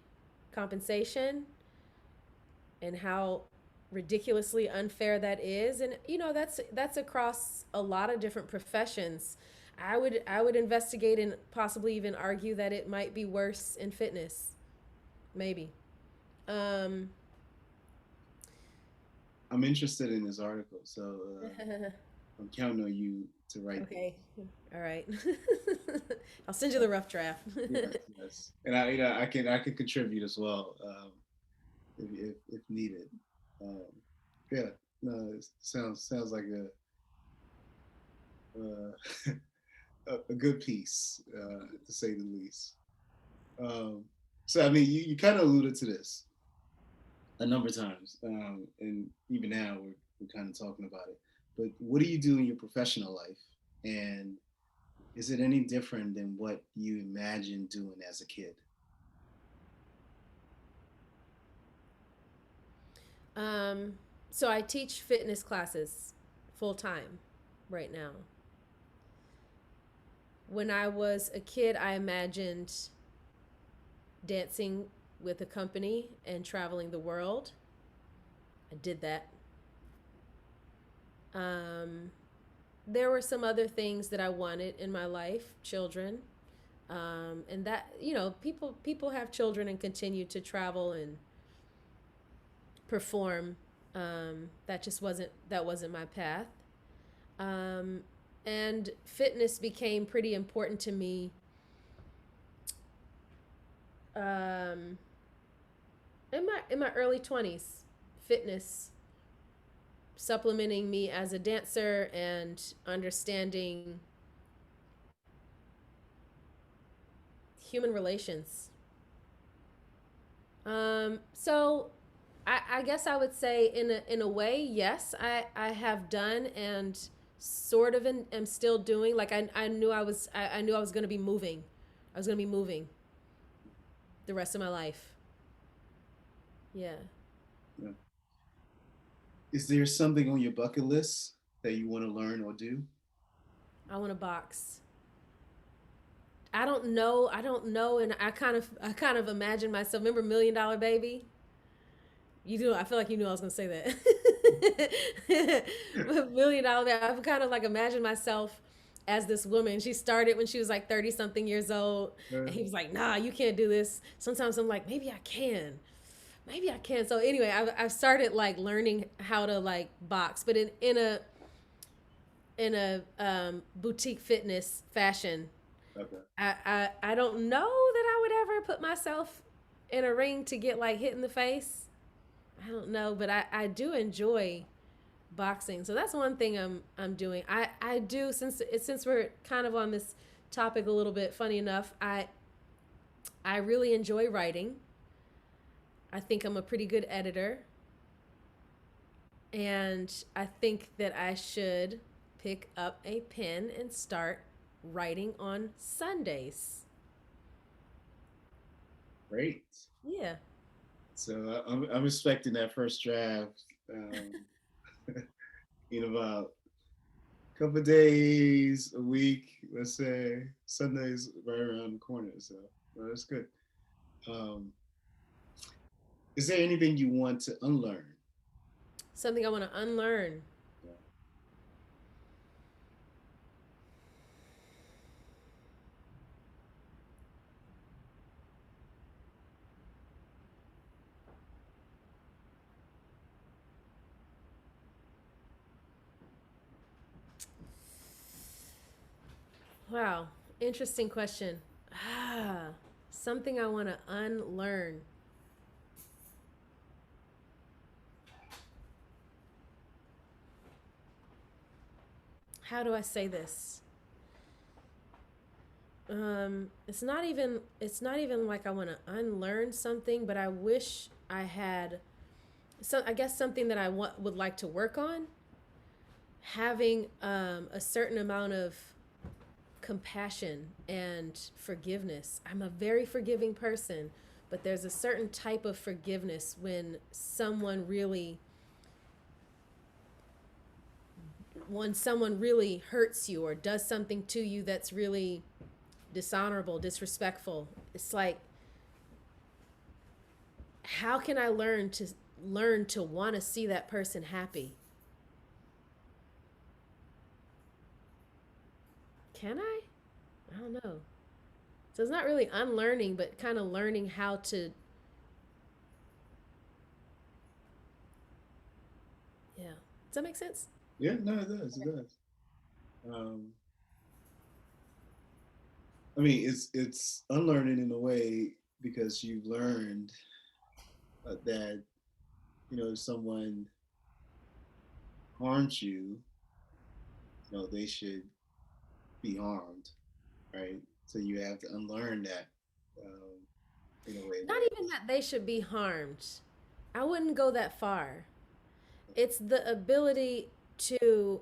[SPEAKER 2] compensation, and how ridiculously unfair that is. And you know, that's across a lot of different professions. I would investigate and possibly even argue that it might be worse in fitness. Maybe. Um
[SPEAKER 1] I'm interested in this article, so I'm counting on you to write this.
[SPEAKER 2] okay. All right. I'll send you the rough draft.
[SPEAKER 1] Yes, yes, and I can contribute as well, if needed. Um, yeah, no, it sounds like uh, a good piece, to say the least. Um, so I mean, you kind of alluded to this a number of times, and even now we're kind of talking about it. But what do you do in your professional life, and is it any different than what you imagined doing as a kid?
[SPEAKER 2] um so I teach fitness classes full time right now. When I was a kid, I imagined dancing with a company and traveling the world. I did that. Um, there were some other things that I wanted in my life, children, and that people have children and continue to travel and perform. That wasn't my path. Um, and fitness became pretty important to me um, in my early 20s. Fitness supplementing me as a dancer and understanding human relations. So I guess I would say in a way, yes, I have done and sort of am still doing. Like I knew I was gonna be moving. I was gonna be moving the rest of my life. Yeah.
[SPEAKER 1] Yeah. Is there something on your bucket list that you want to learn or do?
[SPEAKER 2] I want a box. I don't know, and I kind of imagine myself. Remember Million Dollar Baby? You do. I feel like you knew I was gonna say that. Million Dollar Baby. I've kind of like imagined myself as this woman. She started when she was like 30 something years old,
[SPEAKER 1] Uh,
[SPEAKER 2] and he was like, "Nah, you can't do this." Sometimes I'm like, "Maybe I can." Maybe I can. So anyway, I've started like learning how to like box, but in a boutique fitness fashion.
[SPEAKER 1] okay.
[SPEAKER 2] I don't know that I would ever put myself in a ring to get like hit in the face. I don't know, but I do enjoy boxing. So that's one thing I'm doing. I do, since we're kind of on this topic a little bit. Funny enough, I really enjoy writing. I think I'm a pretty good editor, and I think that I should pick up a pen and start writing on Sundays.
[SPEAKER 1] Great.
[SPEAKER 2] Yeah.
[SPEAKER 1] So I'm expecting that first draft in about a couple of days, a week, let's say. Sunday's right around the corner, so well, that's good. Um, is there anything you want to unlearn?
[SPEAKER 2] Something I want to unlearn.
[SPEAKER 1] Yeah.
[SPEAKER 2] Wow. Interesting question. Ah, something I want to unlearn. How do I say this? It's not even like I want to unlearn something, but I wish I had so I guess something that would like to work on, having a certain amount of compassion and forgiveness. I'm a very forgiving person, but there's a certain type of forgiveness when someone really hurts you or does something to you that's really dishonorable, disrespectful. It's like, how can I learn to want to see that person happy? Can I? I don't know. So it's not really unlearning, but kind of learning how to, yeah. Does that make sense?
[SPEAKER 1] Yeah, no, it does. It does. Um, I mean, it's unlearning in a way because you've learned that if someone harms you, they should be harmed, right? So you have to unlearn that um, in a way
[SPEAKER 2] Not
[SPEAKER 1] where
[SPEAKER 2] even that they should be harmed. I wouldn't go that far. It's the ability to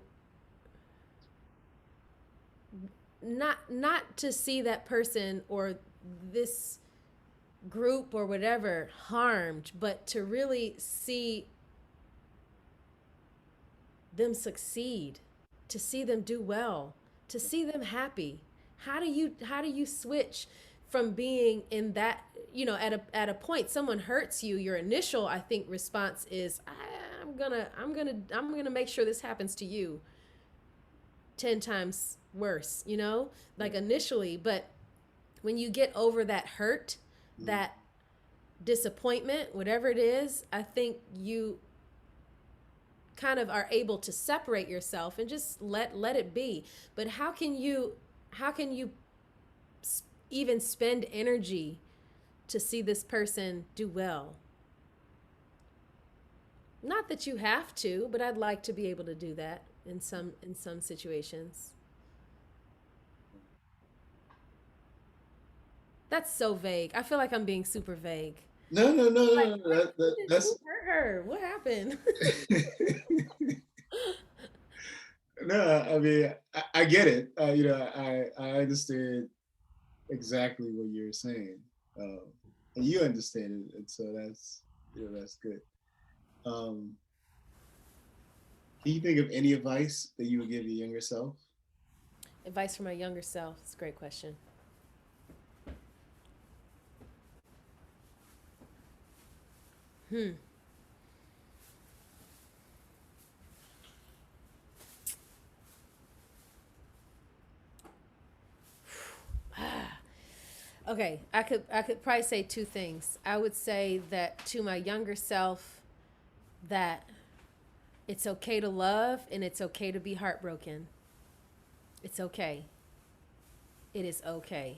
[SPEAKER 2] not to see that person or this group or whatever harmed, but to really see them succeed, to see them do well, to see them happy. How do you switch from being in that, at a point someone hurts you, your initial, I think, response is, I'm gonna make sure this happens to you 10 times worse,
[SPEAKER 1] yeah.
[SPEAKER 2] like initially. But when you get over that hurt,
[SPEAKER 1] Mm-hmm.
[SPEAKER 2] that disappointment, whatever it is, I think you kind of are able to separate yourself and just let it be. But how can you even spend energy to see this person do well? Not that you have to, but I'd like to be able to do that in some situations. That's so vague. I feel like I'm being super vague.
[SPEAKER 1] No, no, no,
[SPEAKER 2] Like,
[SPEAKER 1] no, no.
[SPEAKER 2] who
[SPEAKER 1] That's
[SPEAKER 2] hurt her? What happened?
[SPEAKER 1] no. I mean, I get it. I understand exactly what you're saying, um, and you understand it, and so that's good. Um, can you think of any advice that you would give your younger self?
[SPEAKER 2] Advice for my younger self. It's a great question. Hmm. Okay, I could probably say two things. I would say that to my younger self, that it's okay to love and it's okay to be heartbroken. It's okay. It is okay.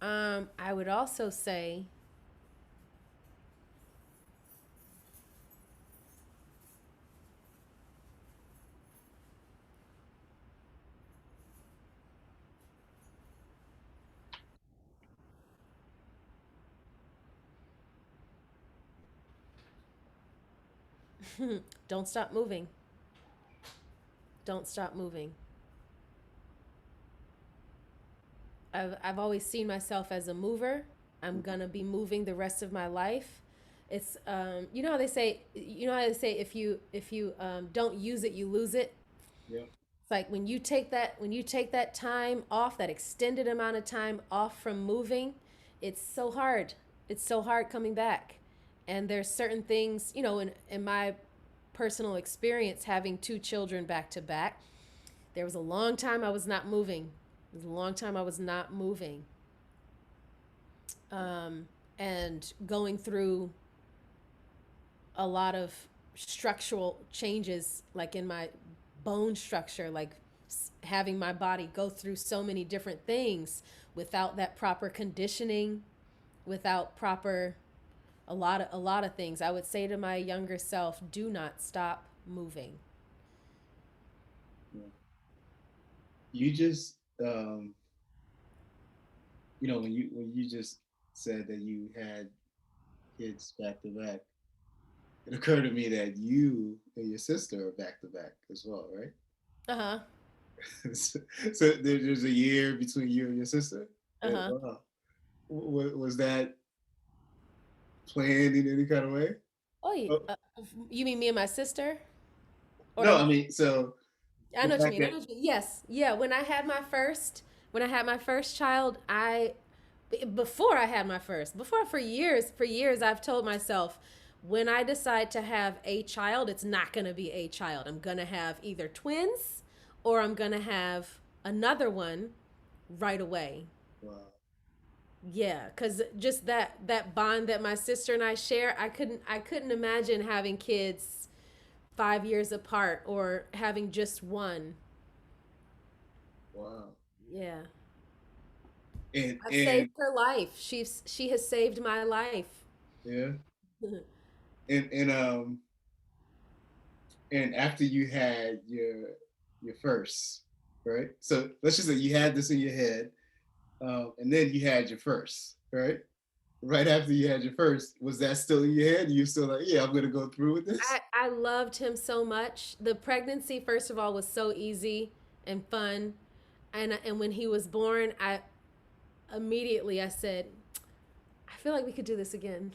[SPEAKER 2] I would also say, don't stop moving. Don't stop moving. I've always seen myself as a mover. I'm gonna be moving the rest of my life. It's you know how they say, if you don't use it, you lose it.
[SPEAKER 1] Yep.
[SPEAKER 2] It's like when you take that time off, that extended amount of time off from moving, it's so hard. It's so hard coming back. And there's certain things, in my personal experience having two children back to back, there was a long time I was not moving. It was a long time I was not moving. And going through a lot of structural changes, like in my bone structure, like having my body go through so many different things without that proper conditioning, without proper a lot of things. I would say to my younger self, do not stop moving.
[SPEAKER 1] Yeah. You just, when you just said that you had kids back to back, it occurred to me that you and your sister are back to back as well, right?
[SPEAKER 2] Uh-huh.
[SPEAKER 1] So there's a year between you and your sister. Yeah,
[SPEAKER 2] Uh-huh.
[SPEAKER 1] wow. Was that planned in any kind of way?
[SPEAKER 2] Oh,
[SPEAKER 1] Oh,
[SPEAKER 2] you mean me and my sister? Or
[SPEAKER 1] no,
[SPEAKER 2] the
[SPEAKER 1] I mean, so
[SPEAKER 2] I
[SPEAKER 1] the
[SPEAKER 2] know what you
[SPEAKER 1] fact
[SPEAKER 2] mean. I
[SPEAKER 1] that,
[SPEAKER 2] know what you mean. Yes. Yeah, when I had my first child, before I had my first, before for years I've told myself, when I decide to have a child, it's not going to be a child. I'm going to have either twins or I'm going to have another one right away.
[SPEAKER 1] wow,
[SPEAKER 2] Yeah, cuz just that bond that my sister and I share, I couldn't imagine having kids 5 years apart or having just one.
[SPEAKER 1] wow,
[SPEAKER 2] Yeah. I've saved
[SPEAKER 1] and
[SPEAKER 2] her life. She has saved my life.
[SPEAKER 1] yeah, and and after you had your first, right? So let's just say you had this in your head, and then you had your first, right? Right after you had your first, was that still in your head? You still like, yeah, I'm gonna go through with this?
[SPEAKER 2] I loved him so much. The pregnancy, first of all, was so easy and fun, and when he was born, I said, I feel like we could do this again.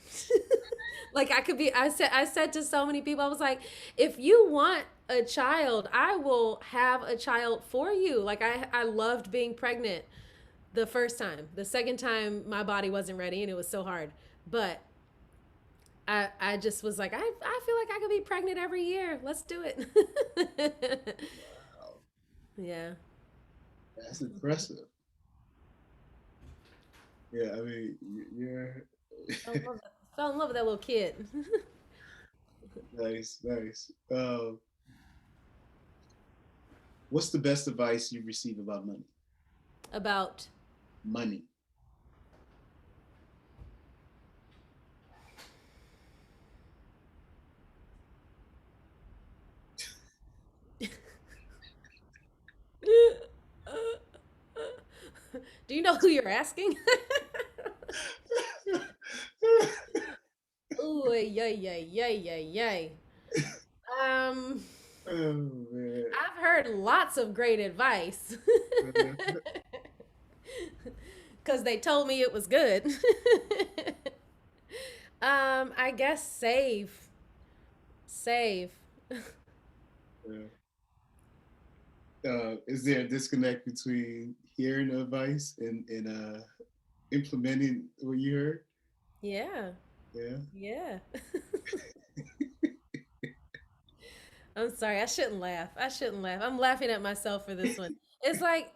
[SPEAKER 2] Like I could be. I said to so many people, I was like, if you want a child, I will have a child for you. Like I loved being pregnant the first time. The second time, my body wasn't ready, and it was so hard. But I just was like, I feel like I could be pregnant every year. Let's do it.
[SPEAKER 1] Wow,
[SPEAKER 2] Yeah.
[SPEAKER 1] that's impressive. Yeah, I mean, you're
[SPEAKER 2] Fell in love with that little kid.
[SPEAKER 1] nice, nice. What's the best advice you've received about money?
[SPEAKER 2] About
[SPEAKER 1] Money.
[SPEAKER 2] Do you know who you're asking? Ooh, yay, yay, yay, yay, yay. Um,
[SPEAKER 1] Oh man.
[SPEAKER 2] I've heard lots of great advice because they told me it was good. I guess save.
[SPEAKER 1] Yeah. Is there a disconnect between hearing the advice and implementing what you heard?
[SPEAKER 2] Yeah,
[SPEAKER 1] Yeah.
[SPEAKER 2] yeah. I'm sorry. I shouldn't laugh. I shouldn't laugh. I'm laughing at myself for this one. It's like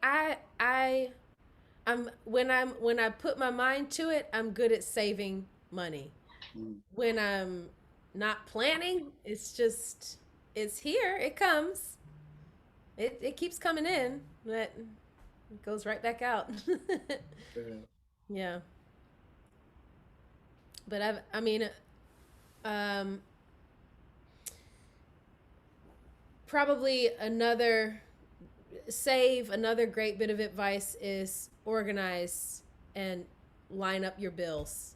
[SPEAKER 2] when I put my mind to it, I'm good at saving money.
[SPEAKER 1] Mm,
[SPEAKER 2] When I'm not planning, it's here. It comes. It keeps coming in, but it goes right back out.
[SPEAKER 1] yeah.
[SPEAKER 2] Yeah. But I mean, um, probably another great bit of advice is organize and line up your bills.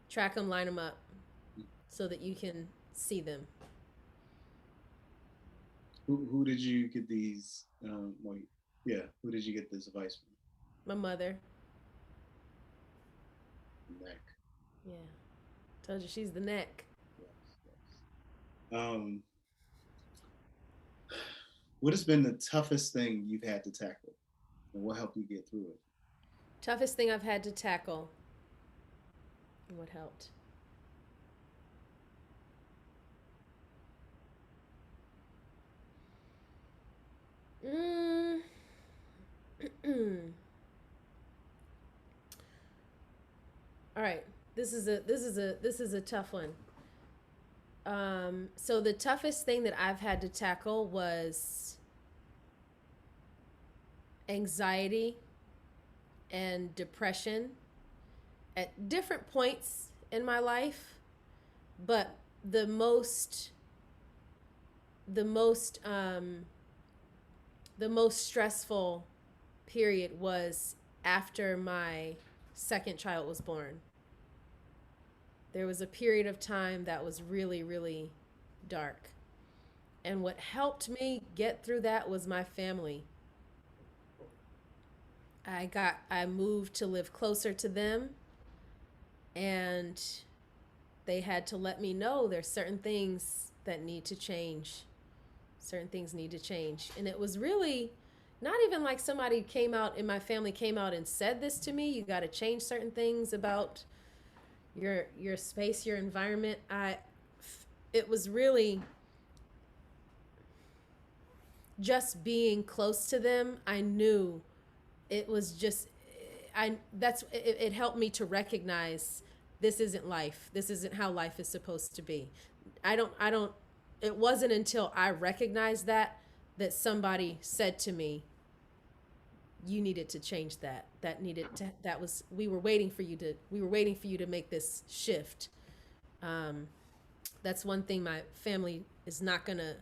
[SPEAKER 2] Track them, line them up so that you can see them.
[SPEAKER 1] Who did you get these? Well, yeah, who did you get this advice
[SPEAKER 2] My mother.
[SPEAKER 1] from? Neck.
[SPEAKER 2] Yeah. Told you she's the neck.
[SPEAKER 1] Yes, yes. What has been the toughest thing you've had to tackle, and what helped you get through it?
[SPEAKER 2] Toughest thing I've had to tackle. And what helped? Mm. All right. This is a tough one. So the toughest thing that I've had to tackle was anxiety and depression at different points in my life, but the most the most um, the most stressful period was after my second child was born. There was a period of time that was really, really dark. And what helped me get through that was my family. I moved to live closer to them, and they had to let me know there's certain things that need to change. Certain things need to change. And it was really not even like somebody came out in my family came out and said this to me. You got to change certain things about your space, your environment. I It was really just being close to them. I knew it was just I that's it helped me to recognize this isn't life. This isn't how life is supposed to be. I don't it wasn't until I recognized that somebody said to me, you needed to change that. That was we were waiting for you to make this shift. Um, that's one thing my family is not gonna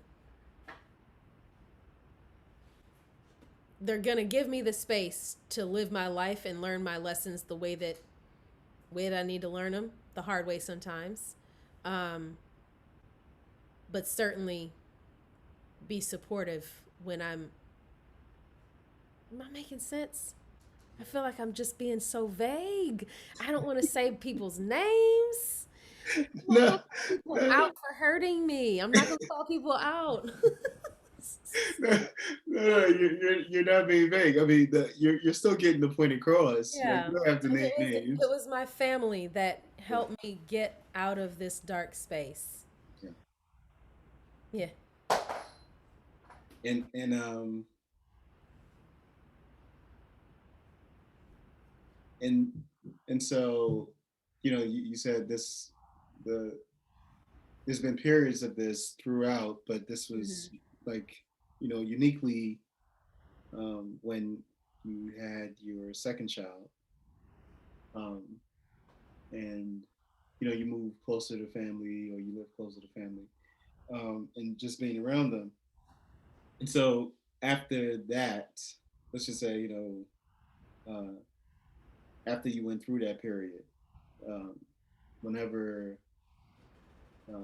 [SPEAKER 2] they're gonna give me the space to live my life and learn my lessons the way that I need to learn them, the hard way sometimes. Um, but certainly be supportive when am I making sense? I feel like I'm just being so vague. I don't want to say people's names. I'm not
[SPEAKER 1] No,
[SPEAKER 2] gonna call people
[SPEAKER 1] no,
[SPEAKER 2] out for hurting me. I'm not gonna call people out.
[SPEAKER 1] no, no, you're not being vague. I mean, you're still getting the point across. Like
[SPEAKER 2] Yeah,
[SPEAKER 1] you don't have to
[SPEAKER 2] and
[SPEAKER 1] name
[SPEAKER 2] it
[SPEAKER 1] names.
[SPEAKER 2] was my family that
[SPEAKER 1] Yeah,
[SPEAKER 2] helped me get out of this dark space.
[SPEAKER 1] yeah.
[SPEAKER 2] Yeah.
[SPEAKER 1] And and and so, you said the there's been periods of this throughout, but this was
[SPEAKER 2] Hmm.
[SPEAKER 1] like, uniquely when you had your second child, um, and you move closer to family or you live closer to family, and just being around them. And so after that, let's just say, after you went through that period, um, whenever uh,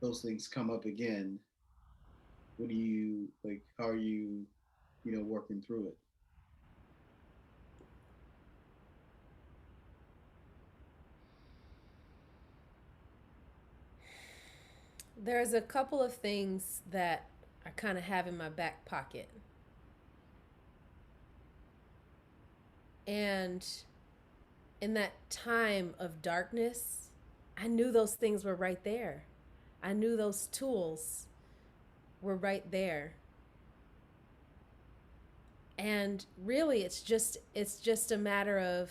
[SPEAKER 1] those things come up again, what do you like? How are you, working through it?
[SPEAKER 2] There's a couple of things that I kind of have in my back pocket. And in that time of darkness, I knew those things were right there. I knew those tools were right there. And really it's just a matter of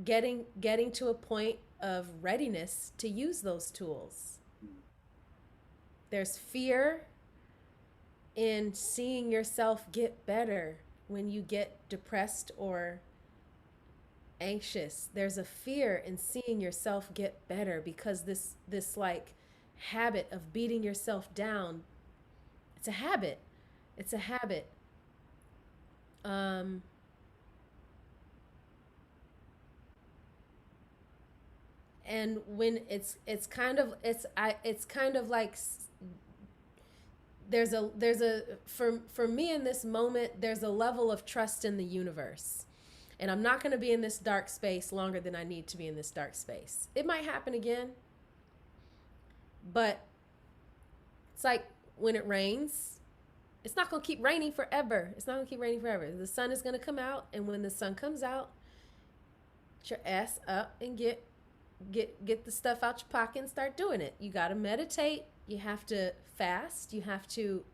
[SPEAKER 2] getting to a point of readiness to use those tools.
[SPEAKER 1] Mm.
[SPEAKER 2] There's fear in seeing yourself get better. when you get depressed or anxious, there's a fear in seeing yourself get better because this like habit of beating yourself down, it's a habit. It's a habit. Um, and when it's kind of it's kind of like there's a for me in this moment there's a level of trust in the universe, and I'm not going to be in this dark space longer than I need to be in this dark space. It might happen again, but it's like when it rains, it's not going to keep raining forever. It's not going to keep raining forever. The sun is going to come out, and when the sun comes out, get your ass up and get the stuff out your pocket and start doing it. You got to meditate. You have to fast. You have to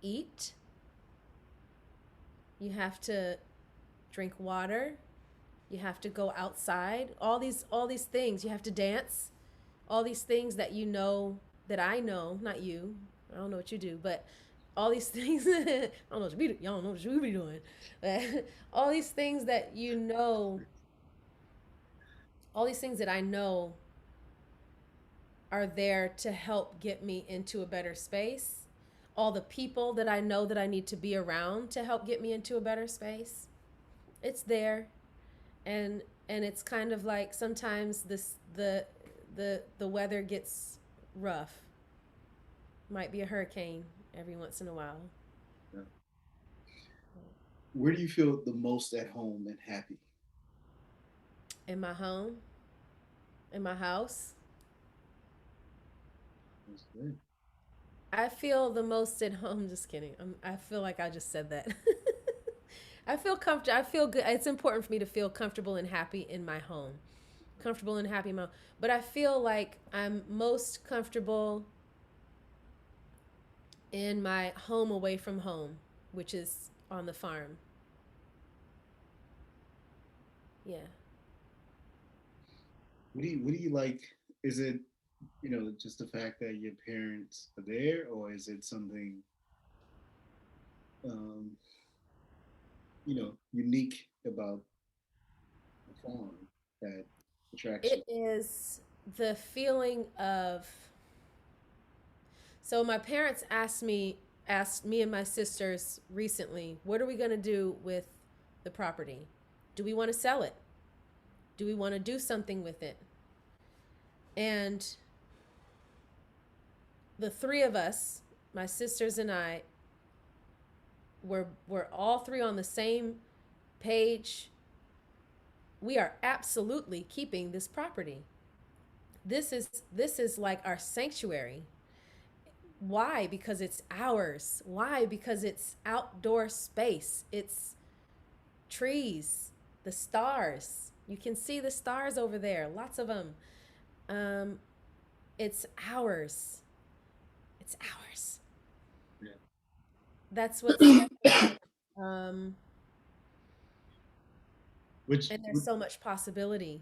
[SPEAKER 2] eat. You have to drink water. You have to go outside. All these things. You have to dance. All these things that you know that I know, not you. I don't know what you do, but all these things I don't know what you be y'all don't know what you be doing. All these things that you know, all these things that I know are there to help get me into a better space. All the people that I know that I need to be around to help get me into a better space. It's there. And it's kind of like sometimes the weather gets rough. Might be a hurricane every once in a while.
[SPEAKER 1] Yeah. Where do you feel the most at home and happy?
[SPEAKER 2] In my home, in my house,
[SPEAKER 1] That's good.
[SPEAKER 2] I feel the most at home. Just kidding. I feel like I just said that. I feel comfortable. I feel good. It's important for me to feel comfortable and happy in my home. Comfortable and happy in my home. But I feel like I'm most comfortable in my home away from home, which is on the farm. Yeah.
[SPEAKER 1] What do you like? Is it, just the fact that your parents are there, or is it something um, unique about the farm that attracts you?
[SPEAKER 2] It is the feeling of, so my parents asked me and my sisters recently, what are we going to do with the property? Do we want to sell it? Do we want to do something with it? And the three of us, my sisters and I, were all three on the same page. We are absolutely keeping this property. This is like our sanctuary. Why? Because it's ours. Why? Because it's outdoor space. It's trees, the stars. You can see the stars over there, lots of them. Um, it's ours. It's ours. That's what's
[SPEAKER 1] Yeah.
[SPEAKER 2] special. Um,
[SPEAKER 1] Which
[SPEAKER 2] and there's so much possibility.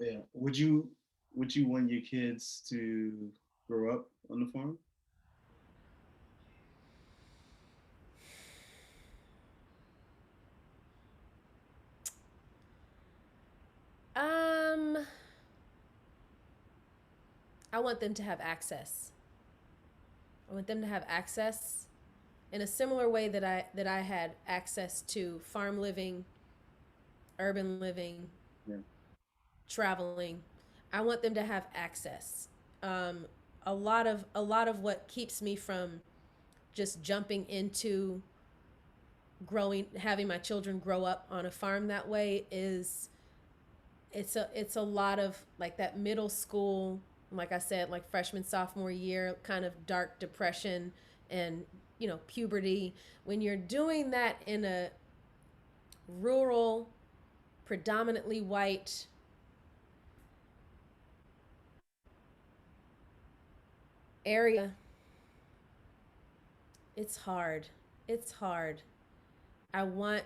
[SPEAKER 1] yeah, would you want your kids to grow up on the farm?
[SPEAKER 2] Um, I want them to have access. I want them to have access in a similar way that I had access to farm living, urban living,
[SPEAKER 1] Yeah.
[SPEAKER 2] traveling. I want them to have access. Um, a lot of what keeps me from just jumping into growing, having my children grow up on a farm that way is it's a lot of like that middle school, like I said, like freshman sophomore year kind of dark depression and puberty. When you're doing that in a rural, predominantly white area, it's hard. It's hard. I want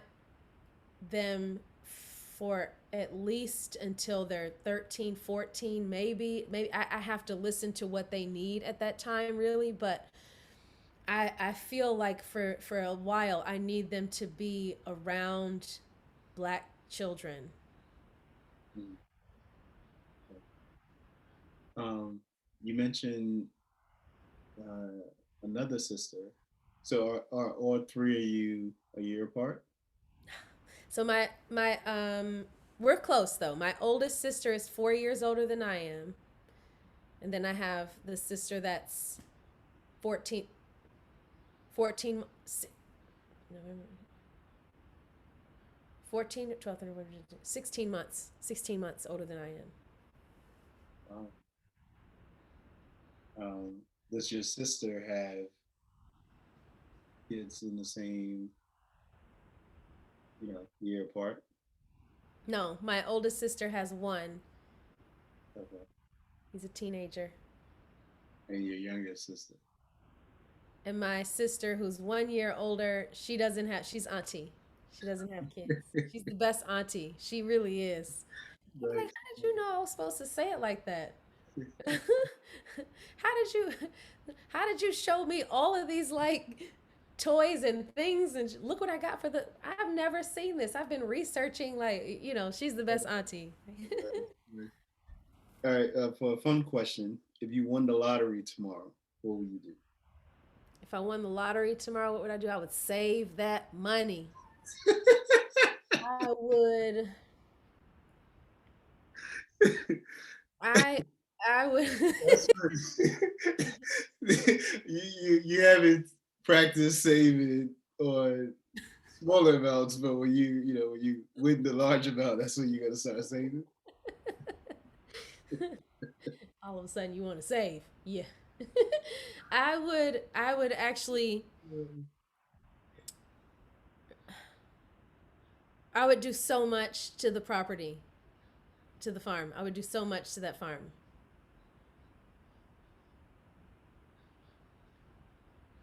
[SPEAKER 2] them for at least until they're 13, 14, maybe I have to listen to what they need at that time, really, but I feel like for a while I need them to be around black children.
[SPEAKER 1] Mm, okay. Um, you mentioned uh, another sister. So are all three of you a year apart?
[SPEAKER 2] So my we're close though. My oldest sister is 4 years older than I am. And then I have the sister that's 14 14 November 14 12 13, 16 months 16 months older than I am.
[SPEAKER 1] Wow. Does your sister have kids in the same, year apart?
[SPEAKER 2] No, my oldest sister has one.
[SPEAKER 1] Okay.
[SPEAKER 2] He's a teenager.
[SPEAKER 1] And your younger sister?
[SPEAKER 2] And my sister, who's 1 year older, she doesn't have, she's auntie. She doesn't have kids. She's the best auntie. She really is. I'm like,
[SPEAKER 1] Nice.
[SPEAKER 2] how did you know I was supposed to say it like that? how did you, how did you show me all of these like toys and things and look what I got for the, I've never seen this. I've been researching like, she's the best auntie.
[SPEAKER 1] All right. For a fun question, if you won the lottery tomorrow, what would you
[SPEAKER 2] If I won the lottery tomorrow, what would I do? I would save that money. I would
[SPEAKER 1] do?
[SPEAKER 2] I I would
[SPEAKER 1] That's what, you haven't practiced saving on smaller amounts, but when you win the large amount, that's when you gotta start saving.
[SPEAKER 2] all of a sudden you want to save. Yeah. I would actually I would do so much to the property, to the farm. I would do so much to that farm.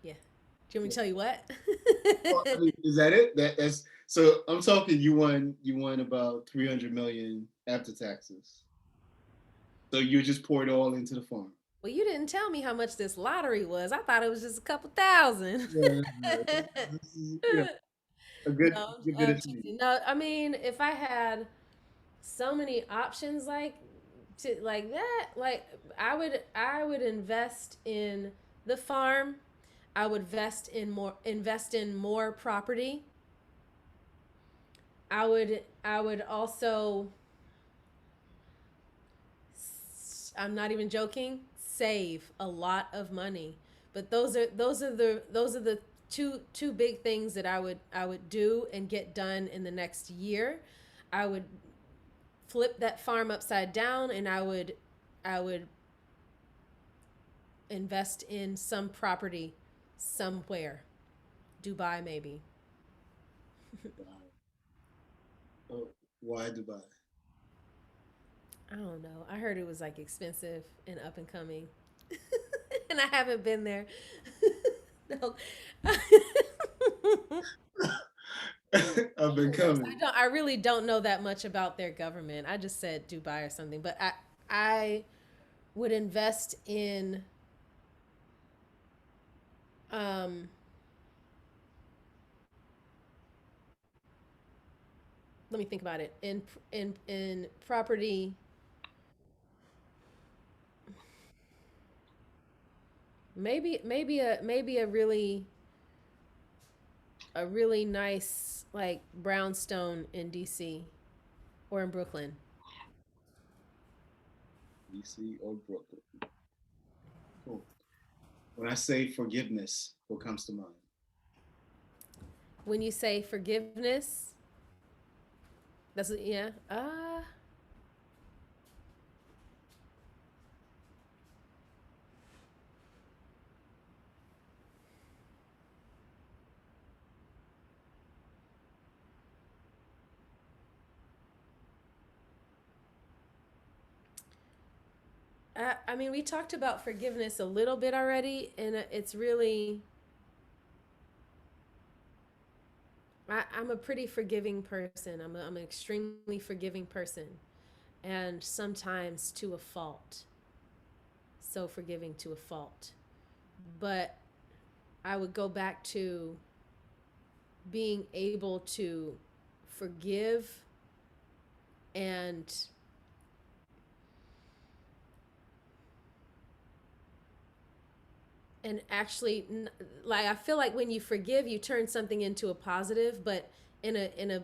[SPEAKER 2] Yeah. Do you want me to tell you what?
[SPEAKER 1] Well, I mean, is that it? That's so. I'm talking. You won about 300 million after taxes. So you just pour it all into the farm.
[SPEAKER 2] Well, you didn't tell me how much this lottery was. I thought it was just a couple thousand.
[SPEAKER 1] Yeah, this is, a good
[SPEAKER 2] No,
[SPEAKER 1] good bit
[SPEAKER 2] I'm
[SPEAKER 1] of change.
[SPEAKER 2] teasing. No, I mean, if I had so many options like that, like I would invest in the farm. I would invest in more property. I would also, I'm not even joking, save a lot of money. But those are the two big things that I would do and get done in the next year. I would flip that farm upside down, and I would invest in some property somewhere. Dubai maybe.
[SPEAKER 1] Wow. Oh, why Dubai?
[SPEAKER 2] I don't know. I heard it was like expensive and up and coming. And I haven't been there. No.
[SPEAKER 1] I've been coming.
[SPEAKER 2] I really don't know that much about their government. I just said Dubai or something, but I would invest in um let me think about it. In property, maybe a really nice like brownstone in DC or in Brooklyn.
[SPEAKER 1] DC or Brooklyn. Cool. When I say forgiveness, what comes to mind?
[SPEAKER 2] When you say forgiveness, yeah. I mean, we talked about forgiveness a little bit already, and it's really, I'm a pretty forgiving person. I'm an extremely forgiving person, and sometimes to a fault. So forgiving to a fault. But I would go back to being able to forgive and actually, like, I feel like when you forgive you turn something into a positive, but in a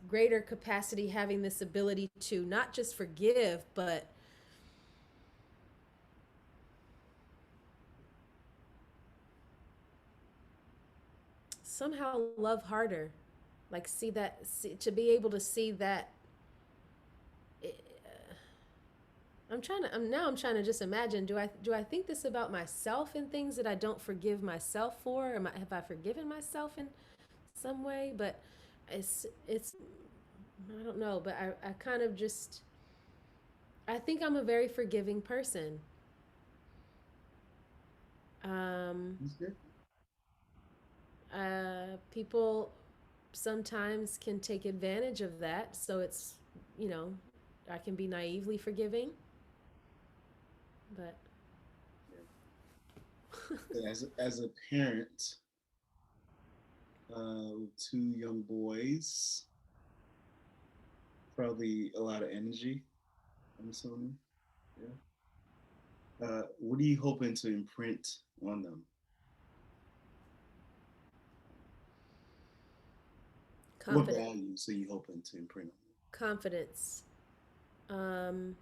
[SPEAKER 2] greater capacity, having this ability to not just forgive but somehow love harder, like to be able to see that. I'm trying to just imagine, do I think this about myself and things that I don't forgive myself for? Have I forgiven myself in some way? But it's I don't know, but I kind of just, I think I'm a very forgiving person. Um,
[SPEAKER 1] That's good.
[SPEAKER 2] People sometimes can take advantage of that, so it's, you know, I can be naively forgiving, but
[SPEAKER 1] Yeah. As a parent with two young boys, probably a lot of energy. I'm assuming. Yeah. What are you hoping to imprint on them? What
[SPEAKER 2] confident
[SPEAKER 1] values are you hoping to imprint on
[SPEAKER 2] confidence. Um,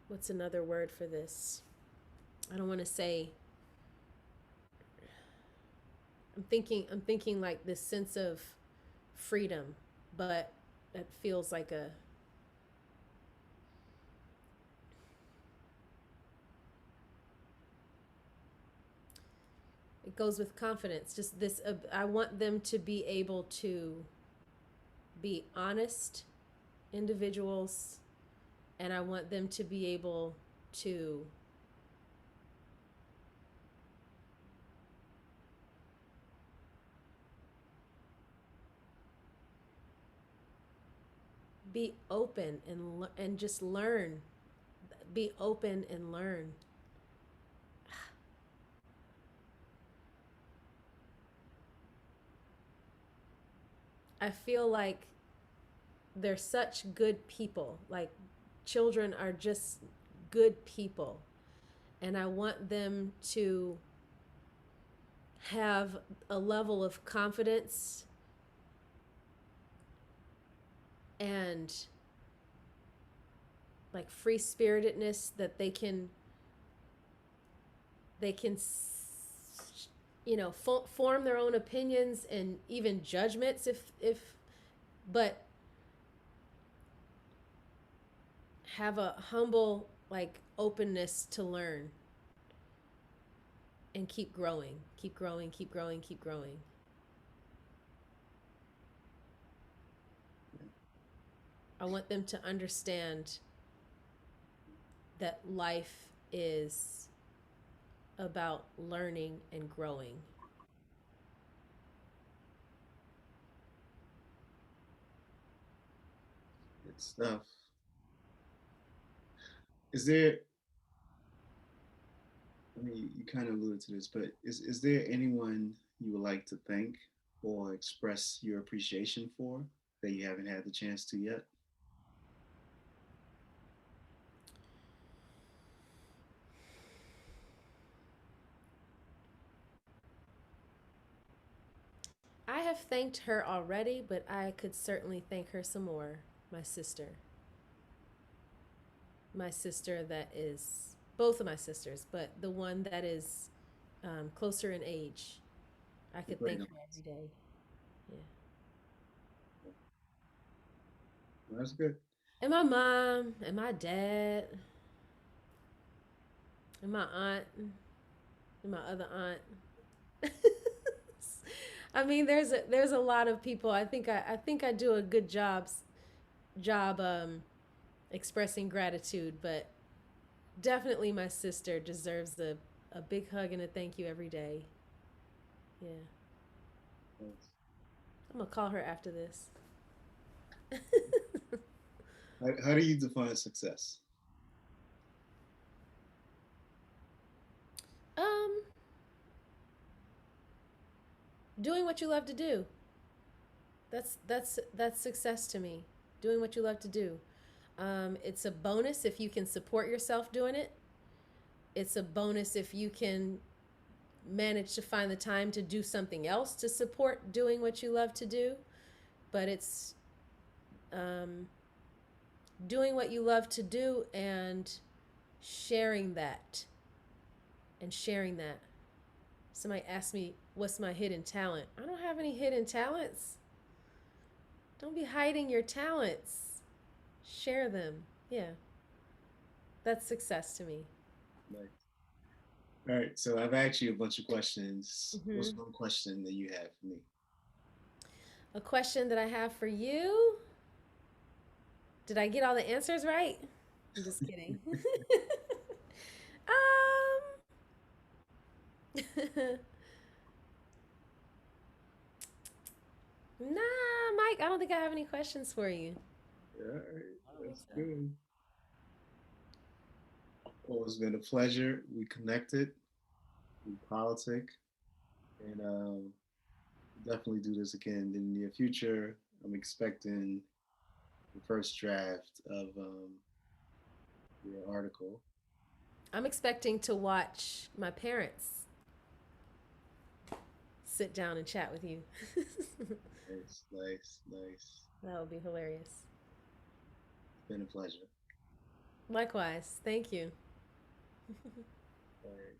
[SPEAKER 2] what's another word for this? I don't want to say. I'm thinking like this sense of freedom, but it feels like a, it goes with confidence. Just this, I want them to be able to be honest individuals, and I want them to be able to be open and just learn. Be open and learn. I feel like they're such good people. Like, children are just good people, and I want them to have a level of confidence and like free spiritedness that they can form their own opinions and even judgments if but have a humble like openness to learn and keep growing, keep growing, keep growing, keep growing. I want them to understand that life is about learning and growing.
[SPEAKER 1] good stuff? Is there? I mean, you kind of alluded to this, but is there anyone you would like to thank or express your appreciation for that you haven't had the chance to yet?
[SPEAKER 2] I have thanked her already, but I could certainly thank her some more. My sister. My sister that is, both of my sisters, but the one that is closer in age. I could
[SPEAKER 1] Great.
[SPEAKER 2] thank her every day. Yeah.
[SPEAKER 1] Well, that's good.
[SPEAKER 2] And my mom, and my dad, and my aunt, and my other aunt. I mean, there's a lot of people. I think I do a good job expressing gratitude, but definitely my sister deserves a big hug and a thank you every day. Yeah.
[SPEAKER 1] Yes.
[SPEAKER 2] I'm gonna call her after this.
[SPEAKER 1] How do you define success?
[SPEAKER 2] um, Doing what you love to do. That's success to me. Doing what you love to do. It's a bonus if you can support yourself doing it. It's a bonus if you can manage to find the time to do something else to support doing what you love to do. But it's um, doing what you love to do and sharing that sharing that. Somebody asked me, what's my hidden talent? I don't have any hidden talents. Don't be hiding your talents. Share them. Yeah, that's success to me.
[SPEAKER 1] Like, all right, so I've asked you a bunch of questions. What's
[SPEAKER 2] Hmm.
[SPEAKER 1] one question that you have for me?
[SPEAKER 2] A question that I have for you. Did I get all the answers right? I'm just kidding. Nah, Mike, I don't think I have any questions for you.
[SPEAKER 1] All right,
[SPEAKER 2] I don't think
[SPEAKER 1] that's
[SPEAKER 2] so.
[SPEAKER 1] good. Well, it's been a pleasure. We connected. We politic, and definitely do this again in the near future. I'm expecting the first draft of your article.
[SPEAKER 2] I'm expecting to watch my parents sit down and chat with you.
[SPEAKER 1] Nice, nice, nice.
[SPEAKER 2] That would be hilarious.
[SPEAKER 1] It's been a pleasure.
[SPEAKER 2] Likewise. Thank you.
[SPEAKER 1] All right.